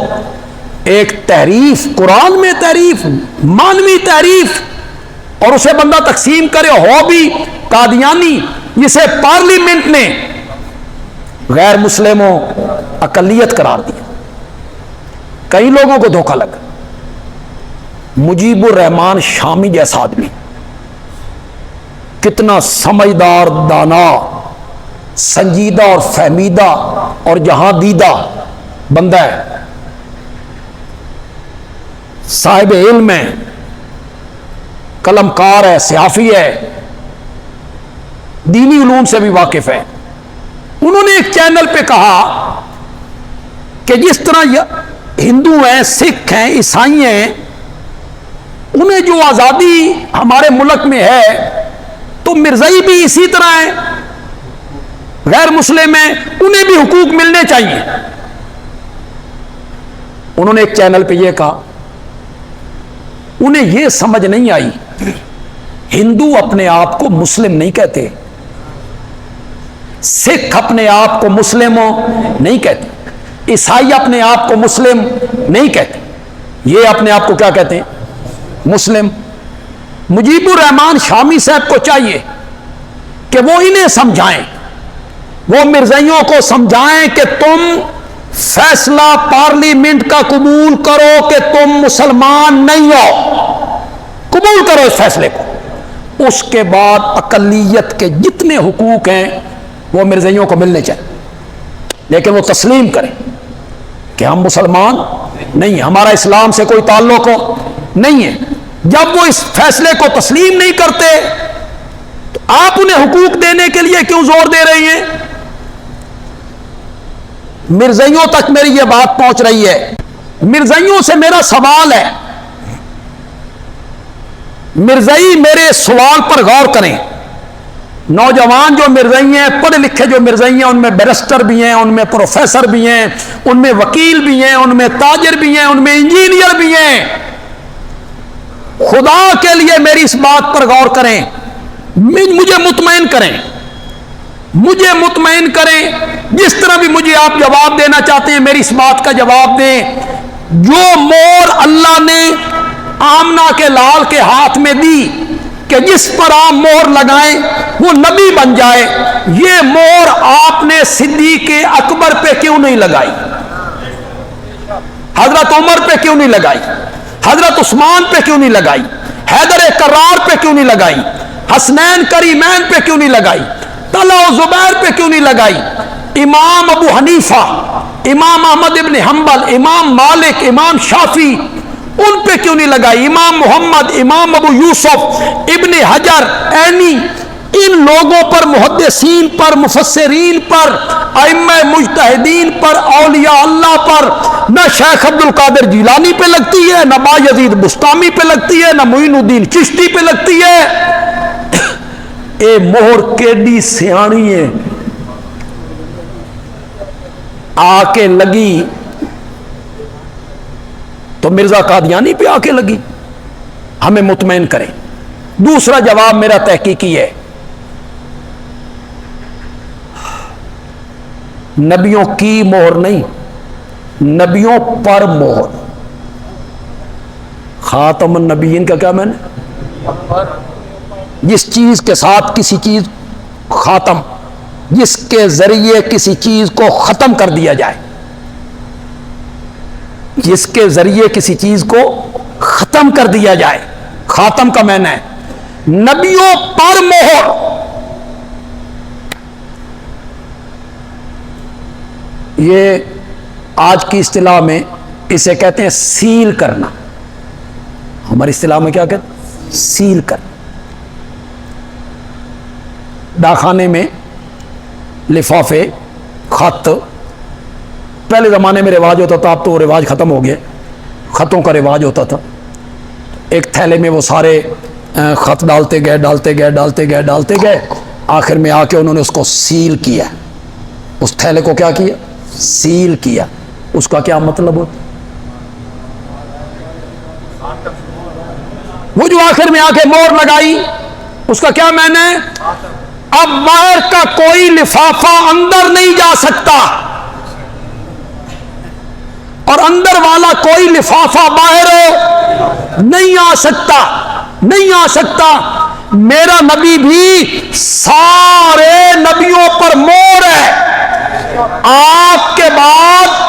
A: ایک تحریف، قرآن میں تحریف، مانوی تحریف، اور اسے بندہ تقسیم کرے. ہو بھی قادیانی جسے پارلیمنٹ نے غیر مسلموں اقلیت قرار دیا. کئی لوگوں کو دھوکہ لگا. مجیب الرحمان شامی جیسا آدمی کتنا سمجھدار، دانا، سنجیدہ اور فہمیدہ اور جہاں دیدہ بندہ ہے، صاحب علم ہے، قلم کار ہے، صحافی ہے، دینی علوم سے بھی واقف ہے. انہوں نے ایک چینل پہ کہا کہ جس طرح ہندو ہیں، سکھ ہیں، عیسائی ہیں، انہیں جو آزادی ہمارے ملک میں ہے تو مرزائی بھی اسی طرح ہیں، غیر مسلم ہیں، انہیں بھی حقوق ملنے چاہیے. انہوں نے ایک چینل پہ یہ کہا. انہیں یہ سمجھ نہیں آئی ہندو اپنے آپ کو مسلم نہیں کہتے، سکھ اپنے آپ کو مسلموں نہیں کہتے، عیسائی اپنے آپ کو مسلم نہیں کہتے، یہ اپنے آپ کو کیا کہتے ہیں؟ مسلم. مجیب الرحمان شامی صاحب کو چاہیے کہ وہ انہیں سمجھائیں، وہ مرزائیوں کو سمجھائیں کہ تم فیصلہ پارلیمنٹ کا قبول کرو کہ تم مسلمان نہیں ہو. قبول کرو اس فیصلے کو. اس کے بعد اقلیت کے جتنے حقوق ہیں وہ مرزائیوں کو ملنے چاہیے، لیکن وہ تسلیم کریں کہ ہم مسلمان نہیں ہیں، ہمارا اسلام سے کوئی تعلق نہیں ہے۔ جب وہ اس فیصلے کو تسلیم نہیں کرتے تو آپ انہیں حقوق دینے کے لیے کیوں زور دے رہی ہیں؟ مرزائیوں تک میری یہ بات پہنچ رہی ہے۔ مرزائیوں سے میرا سوال ہے، مرزائی میرے سوال پر غور کریں۔ نوجوان جو مرزائی ہیں، پڑھے لکھے جو مرزائی ہیں، ان میں بیرسٹر بھی ہیں، ان میں پروفیسر بھی ہیں، ان میں وکیل بھی ہیں، ان میں تاجر بھی ہیں، ان میں انجینئر بھی ہیں۔ خدا کے لیے میری اس بات پر غور کریں، مجھے مطمئن کریں، مجھے مطمئن کریں، جس طرح بھی مجھے آپ جواب دینا چاہتے ہیں میری اس بات کا جواب دیں۔ جو مور اللہ نے آمنہ کے لال کے ہاتھ میں دی کہ جس پر آپ مہر لگائیں وہ نبی بن جائے، یہ مہر آپ نے صدیق اکبر پہ کیوں نہیں لگائی؟ حضرت عمر پہ کیوں نہیں لگائی؟ حضرت عثمان پہ کیوں نہیں لگائی؟ حیدر کرار پہ کیوں نہیں لگائی؟ حسنین کریمین پہ کیوں نہیں لگائی؟ طلحہ و زبیر پہ کیوں نہیں لگائی؟ امام ابو حنیفہ، امام احمد ابن حنبل، امام مالک، امام شافعی، ان پہ کیوں نہیں لگائی؟ امام محمد، امام ابو یوسف، ابن حجر، عینی، ان لوگوں پر، محدثین پر، مفسرین پر، ائمہ مجتہدین پر، اولیاء اللہ پر نہ شیخ عبد القادر جیلانی پہ لگتی ہے، نہ بایزید بستامی پہ لگتی ہے، نہ معین الدین چشتی پہ لگتی ہے۔ اے مہر کیڈی سیانی ہے، آ کے لگی تو مرزا قادیانی پہ آ کے لگی۔ ہمیں مطمئن کریں۔ دوسرا جواب میرا تحقیقی ہے، نبیوں کی مہر نہیں، نبیوں پر مہر۔ خاتم النبیین کا کیا معنی؟ جس چیز کے ساتھ کسی چیز خاتم، جس کے ذریعے کسی چیز کو ختم کر دیا جائے، جس کے ذریعے کسی چیز کو ختم کر دیا جائے، خاتم کا معنی ہے نبیوں پر مہر۔ یہ آج کی اصطلاح میں اسے کہتے ہیں سیل کرنا، ہماری اصطلاح میں کیا کہتے ہیں؟ سیل کرنا۔ ڈاکخانے میں لفافے، خط، پہلے زمانے میں رواج ہوتا تھا، اب تو رواج ختم ہو گیا، خطوں کا رواج ہوتا تھا۔ ایک تھیلے میں وہ سارے خط ڈالتے گئے ڈالتے گئے ڈالتے گئے ڈالتے گئے، آخر میں آ کے انہوں نے اس کو سیل کیا، اس تھیلے کو کیا کیا؟ سیل کیا۔ اس کا کیا مطلب ہوتا؟ وہ جو آخر میں آ کے مہر لگائی، اس کا کیا معنی ہے؟ اب باہر کا کوئی لفافہ اندر نہیں جا سکتا، اور اندر والا کوئی لفافہ باہر نہیں آ سکتا، نہیں آ سکتا۔ میرا نبی بھی سارے نبیوں پر مہر ہے، آپ کے بعد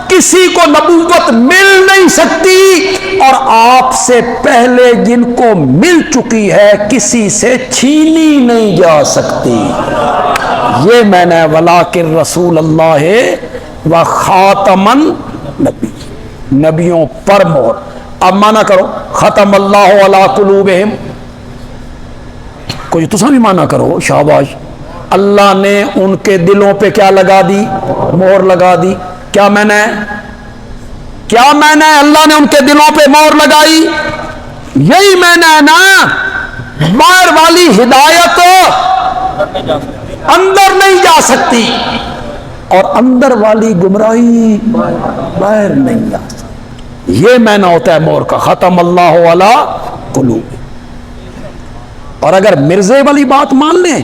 A: کسی کو نبوت مل نہیں سکتی، اور آپ سے پہلے جن کو مل چکی ہے کسی سے چھینی نہیں جا سکتی۔ یہ میں نے وَلَٰكِن رسول اللہ و خاتمن نبی، نبیوں پر مہر۔ اب مانا کرو ختم اللہ علی قلوبہم، کوئی تسا بھی مانا کرو، شاباش، اللہ نے ان کے دلوں پہ کیا لگا دی؟ مہر لگا دی۔ کیا معنی ہے؟ کیا معنی ہے اللہ نے ان کے دلوں پہ مہر لگائی؟ یہی معنی ہے نا، باہر والی ہدایت اندر نہیں جا سکتی، اور اندر والی گمراہی باہر نہیں جا سکتی۔ یہ معنی ہوتا ہے مہر کا، ختم اللہ علی قلوب۔ اور اگر مرزے والی بات مان لیں،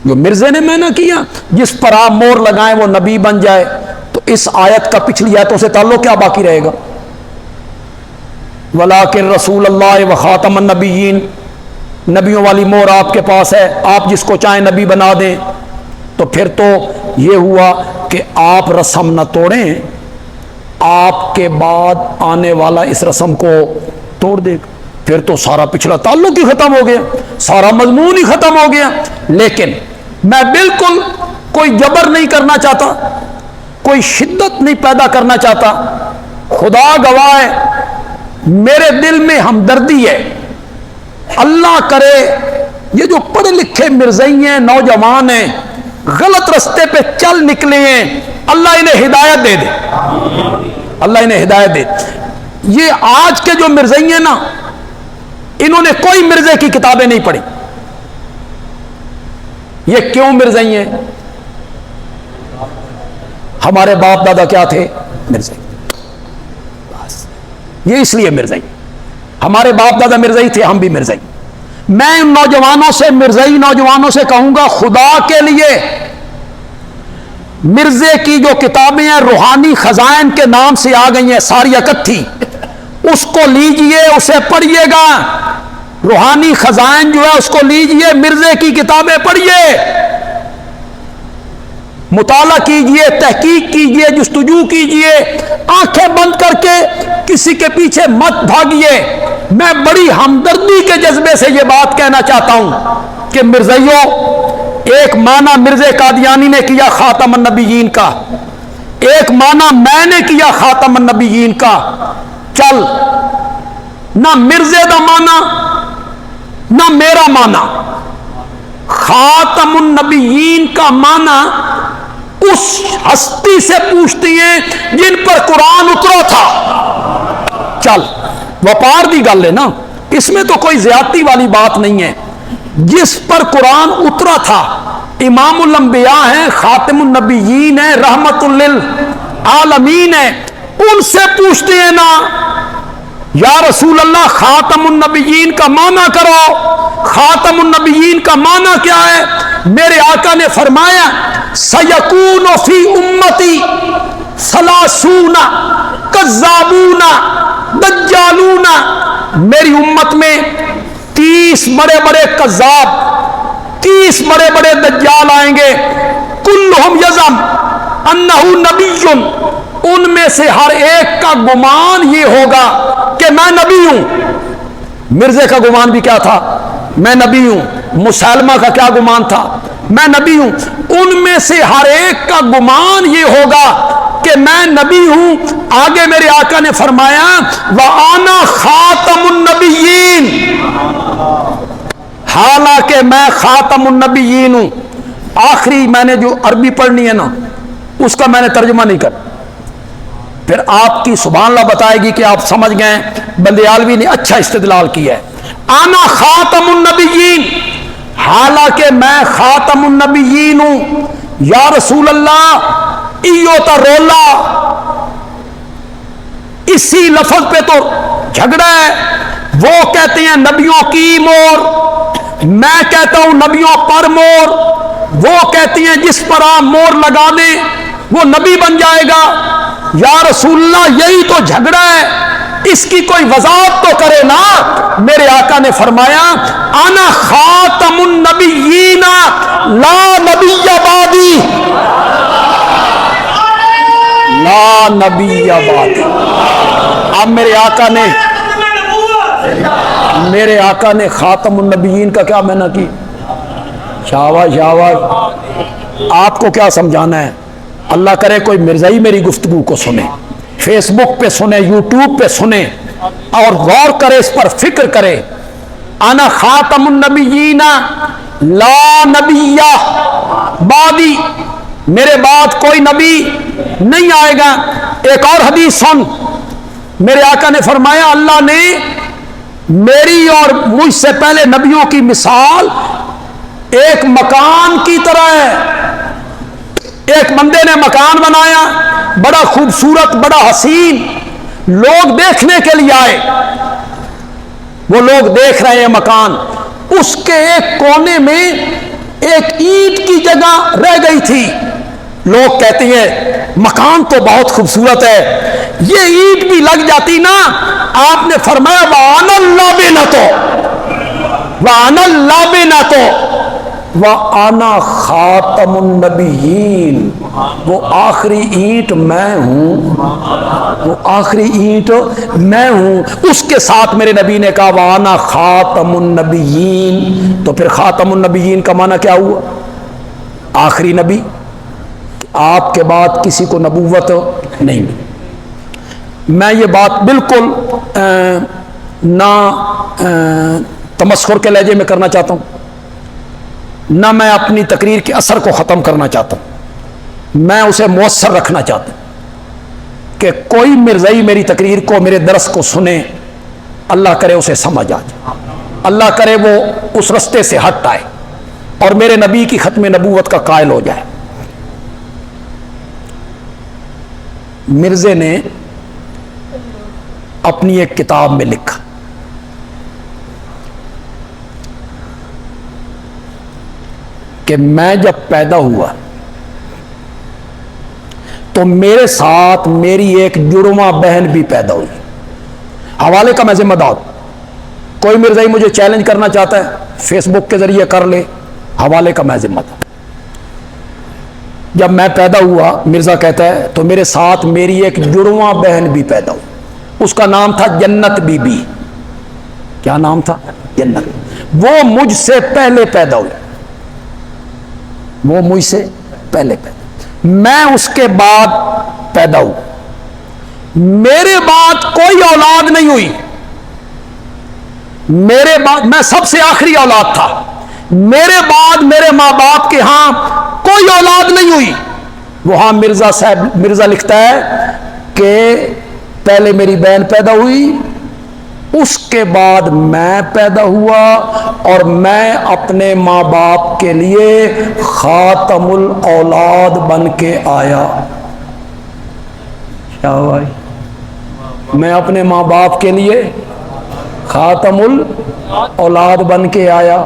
A: جو مرزے نے معنی کیا جس پر آپ مہر لگائیں وہ نبی بن جائے، تو اس آیت کا پچھلی آیتوں سے تعلق کیا باقی رہے گا؟ وَلَٰكِن رسول اللہ و خاتم النبیین، نبیوں والی مہر آپ کے پاس ہے، آپ جس کو چاہیں نبی بنا دیں۔ تو پھر تو یہ ہوا کہ آپ رسم نہ توڑیں، آپ کے بعد آنے والا اس رسم کو توڑ دے گا۔ پھر تو سارا پچھلا تعلق ہی ختم ہو گیا، سارا مضمون ہی ختم ہو گیا۔ لیکن میں بالکل کوئی جبر نہیں کرنا چاہتا، کوئی شدت نہیں پیدا کرنا چاہتا۔ خدا گواہ ہے میرے دل میں ہمدردی ہے۔ اللہ کرے یہ جو پڑھے لکھے مرزئی ہیں، نوجوان ہیں، غلط رستے پہ چل نکلے ہیں، اللہ انہیں ہدایت دے دے، اللہ انہیں ہدایت دے۔ یہ آج کے جو مرزئی ہیں نا، انہوں نے کوئی مرزے کی کتابیں نہیں پڑھی۔ یہ کیوں مرزئی ہیں؟ ہمارے باپ دادا کیا تھے؟ مرزئی۔ بس یہ اس لیے مرزئی، ہمارے باپ دادا مرزئی تھے، ہم بھی مرزئی۔ میں ان نوجوانوں سے، مرزئی نوجوانوں سے کہوں گا، خدا کے لیے مرزے کی جو کتابیں ہیں روحانی خزائن کے نام سے آ گئی ہیں ساری اکٹھی، اس کو لیجئے، اسے پڑھیے گا۔ روحانی خزائن جو ہے اس کو لیجئے، مرزے کی کتابیں پڑھیے، مطالعہ کیجئے، تحقیق کیجئے، جستجو کیجئے، آنکھیں بند کر کے کسی کے پیچھے مت بھاگیے۔ میں بڑی ہمدردی کے جذبے سے یہ بات کہنا چاہتا ہوں کہ مرزائیوں، ایک معنی مرزا قادیانی نے کیا خاتم النبیین کا، ایک معنی میں نے کیا خاتم النبیین کا۔ چل، نہ مرزے دا معنی نہ میرا معنی، خاتم النبیین کا معنی اس ہستی سے پوچھتی ہیں جن پر قرآن اترا تھا۔ چل، وپار دی گل ہے نا، اس میں تو کوئی زیادتی والی بات نہیں ہے۔ جس پر قرآن اترا تھا، امام الانبیاء ہیں، خاتم النبیین ہیں، رحمت للعالمین ہیں، ان سے پوچھتے ہیں نا، یا رسول اللہ خاتم النبیین کا معنی کرو، خاتم النبیین کا معنی کیا ہے؟ میرے آقا نے فرمایا سیکون فی امتی ثلاثون کذابون دجالون، میری امت میں 30 بڑے بڑے کذاب، 30 بڑے بڑے دجال آئیں گے، کلہم یزم انہ نبی، ان میں سے ہر ایک کا گمان یہ ہوگا کہ میں نبی ہوں۔ مرزے کا گمان بھی کیا تھا؟ میں نبی ہوں۔ مسلمہ کا کیا گمان تھا؟ میں نبی ہوں۔ ان میں سے ہر ایک کا گمان یہ ہوگا کہ میں نبی ہوں۔ آگے میرے آقا نے فرمایا وَأَنَا خَاتَمُ النَّبِيِّينَ، حالانکہ میں خاتم النبیین ہوں۔ آخری میں نے جو عربی پڑھنی ہے نا، اس کا میں نے ترجمہ نہیں کر، پھر آپ کی سبحان اللہ بتائے گی کہ آپ سمجھ گئے۔ بندیالوی نے اچھا استدلال کیا ہے، انا خاتم النبیین، حالانکہ میں خاتم النبیین ہوں۔ یا رسول اللہ، ایو تا رولا، اسی لفظ پہ تو جھگڑا ہے۔ وہ کہتے ہیں نبیوں کی مور، میں کہتا ہوں نبیوں پر مور۔ وہ کہتی ہیں جس پر آپ مور لگا دیں وہ نبی بن جائے گا۔ یا رسول اللہ، یہی تو جھگڑا ہے، اس کی کوئی وضاحت تو کرے نا۔ میرے آقا نے فرمایا انا خاتم النبیین لا نبی بعدی، لا نبی بعدی۔ اب میرے آقا نے خاتم النبیین کا کیا معنی کی؟ شاباش شاباش۔ آپ کو کیا سمجھانا ہے؟ اللہ کرے کوئی مرزائی میری گفتگو کو سنے، فیس بک پہ سنے، یوٹیوب پہ سنے، اور غور کرے، اس پر فکر کرے۔ انا خاتم النبیین لا نبی بعدی، میرے بعد کوئی نبی نہیں آئے گا۔ ایک اور حدیث سن، میرے آقا نے فرمایا اللہ نے میری اور مجھ سے پہلے نبیوں کی مثال ایک مکان کی طرح ہے۔ ایک بندے نے مکان بنایا، بڑا خوبصورت، بڑا حسین، لوگ دیکھنے کے لیے آئے، وہ لوگ دیکھ رہے ہیں مکان، اس کے ایک کونے میں ایک اینٹ کی جگہ رہ گئی تھی۔ لوگ کہتے ہیں مکان تو بہت خوبصورت ہے، یہ اینٹ بھی لگ جاتی نا۔ آپ نے فرمایا وَأَنَا اللَّابِنَةُ، وَأَنَا اللَّابِنَةُ، وَأَنَا خَاتَمُ النَّبِيِّينَ، وہ آخری اینٹ میں ہوں، وہ آخری اینٹ میں ہوں۔ اس کے ساتھ میرے نبی نے کہا وَأَنَا خَاتَمُ النَّبِيِّينَ، تو پھر خاتم النبیین کا معنی کیا ہوا؟ آخری نبی، آپ کے بعد کسی کو نبوت نہیں ملی۔ میں یہ بات بالکل نہ تمسخر کے لہجے میں کرنا چاہتا ہوں، نہ میں اپنی تقریر کے اثر کو ختم کرنا چاہتا ہوں، میں اسے مؤثر رکھنا چاہتا ہوں کہ کوئی مرزائی میری تقریر کو، میرے درس کو سنے، اللہ کرے اسے سمجھ آ جائے، اللہ کرے وہ اس رستے سے ہٹ آئے اور میرے نبی کی ختم نبوت کا قائل ہو جائے۔ مرزے نے اپنی ایک کتاب میں لکھا کہ میں جب پیدا ہوا تو میرے ساتھ میری ایک جڑواں بہن بھی پیدا ہوئی۔ حوالے کا میں ذمہ دار ہوں، کوئی مرزائی مجھے چیلنج کرنا چاہتا ہے فیس بک کے ذریعے کر لے، حوالے کا میں ذمہ دار۔ جب میں پیدا ہوا، مرزا کہتا ہے، تو میرے ساتھ میری ایک جڑواں بہن بھی پیدا ہوئی، اس کا نام تھا جنت بی بی۔ کیا نام تھا؟ جنت۔ وہ مجھ سے پہلے پیدا ہوئی، وہ مجھ سے پہلے پیدا، میں اس کے بعد پیدا ہوں، میرے بعد کوئی اولاد نہیں ہوئی، میرے بعد میں سب سے آخری اولاد تھا، میرے بعد میرے ماں باپ کے ہاں کوئی اولاد نہیں ہوئی۔ وہاں مرزا لکھتا ہے کہ پہلے میری بہن پیدا ہوئی، اس کے بعد میں پیدا ہوا، اور میں اپنے ماں باپ کے لیے خاتم الاولاد بن کے آیا۔ کیا ہوا؟ میں اپنے ماں باپ کے لیے خاتم الاولاد بن کے آیا۔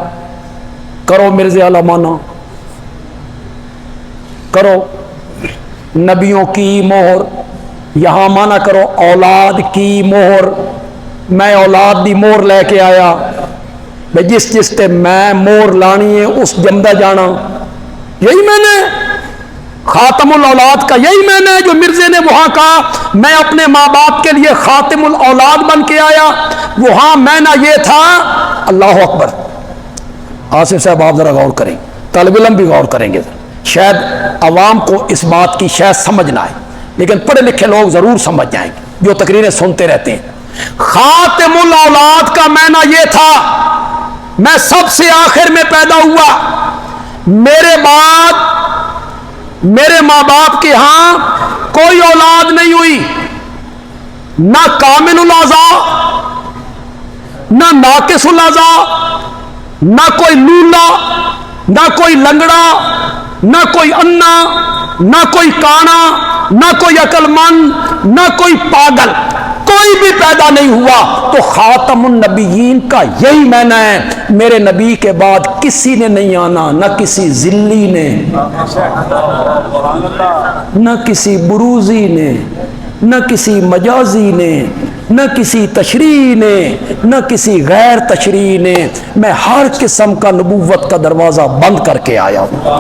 A: کرو مرزا والا مانا، کرو نبیوں کی مہر، یہاں مانا کرو اولاد کی مہر۔ میں اولاد دی مہر لے کے آیا، بھئی جس تے میں مہر لانی ہے اس جمدہ جانا، یہی میں نے خاتم الاولاد کا، یہی میں نے جو مرزے نے وہاں کہا میں اپنے ماں باپ کے لیے خاتم الاولاد بن کے آیا، وہاں میں نہ یہ تھا۔ اللہ اکبر۔ آصف صاحب آپ ذرا غور کریں، طالب علم بھی غور کریں گے، شاید عوام کو اس بات کی شاید سمجھ نہ آئے، لیکن پڑھے لکھے لوگ ضرور سمجھ جائیں گے جو تقریریں سنتے رہتے ہیں۔ خاتم الاولاد کا معنی یہ تھا میں سب سے آخر میں پیدا ہوا، میرے بعد میرے ماں باپ کے ہاں کوئی اولاد نہیں ہوئی، نہ کامل الاعضاء، نہ ناقص الاعضاء، نہ کوئی لولا، نہ کوئی لنگڑا، نہ کوئی انا، نہ کوئی کانا، نہ کوئی عقل مند، نہ کوئی پاگل، کوئی بھی پیدا نہیں ہوا۔ تو خاتم النبیین کا یہی معنی ہے، میرے نبی کے بعد کسی نے نہیں آنا، نہ کسی ذلی نے، نہ کسی بروزی نے، نہ کسی مجازی نے، نہ کسی تشریح نے، نہ کسی غیر تشریح نے، میں ہر قسم کا نبوت کا دروازہ بند کر کے آیا ہوں۔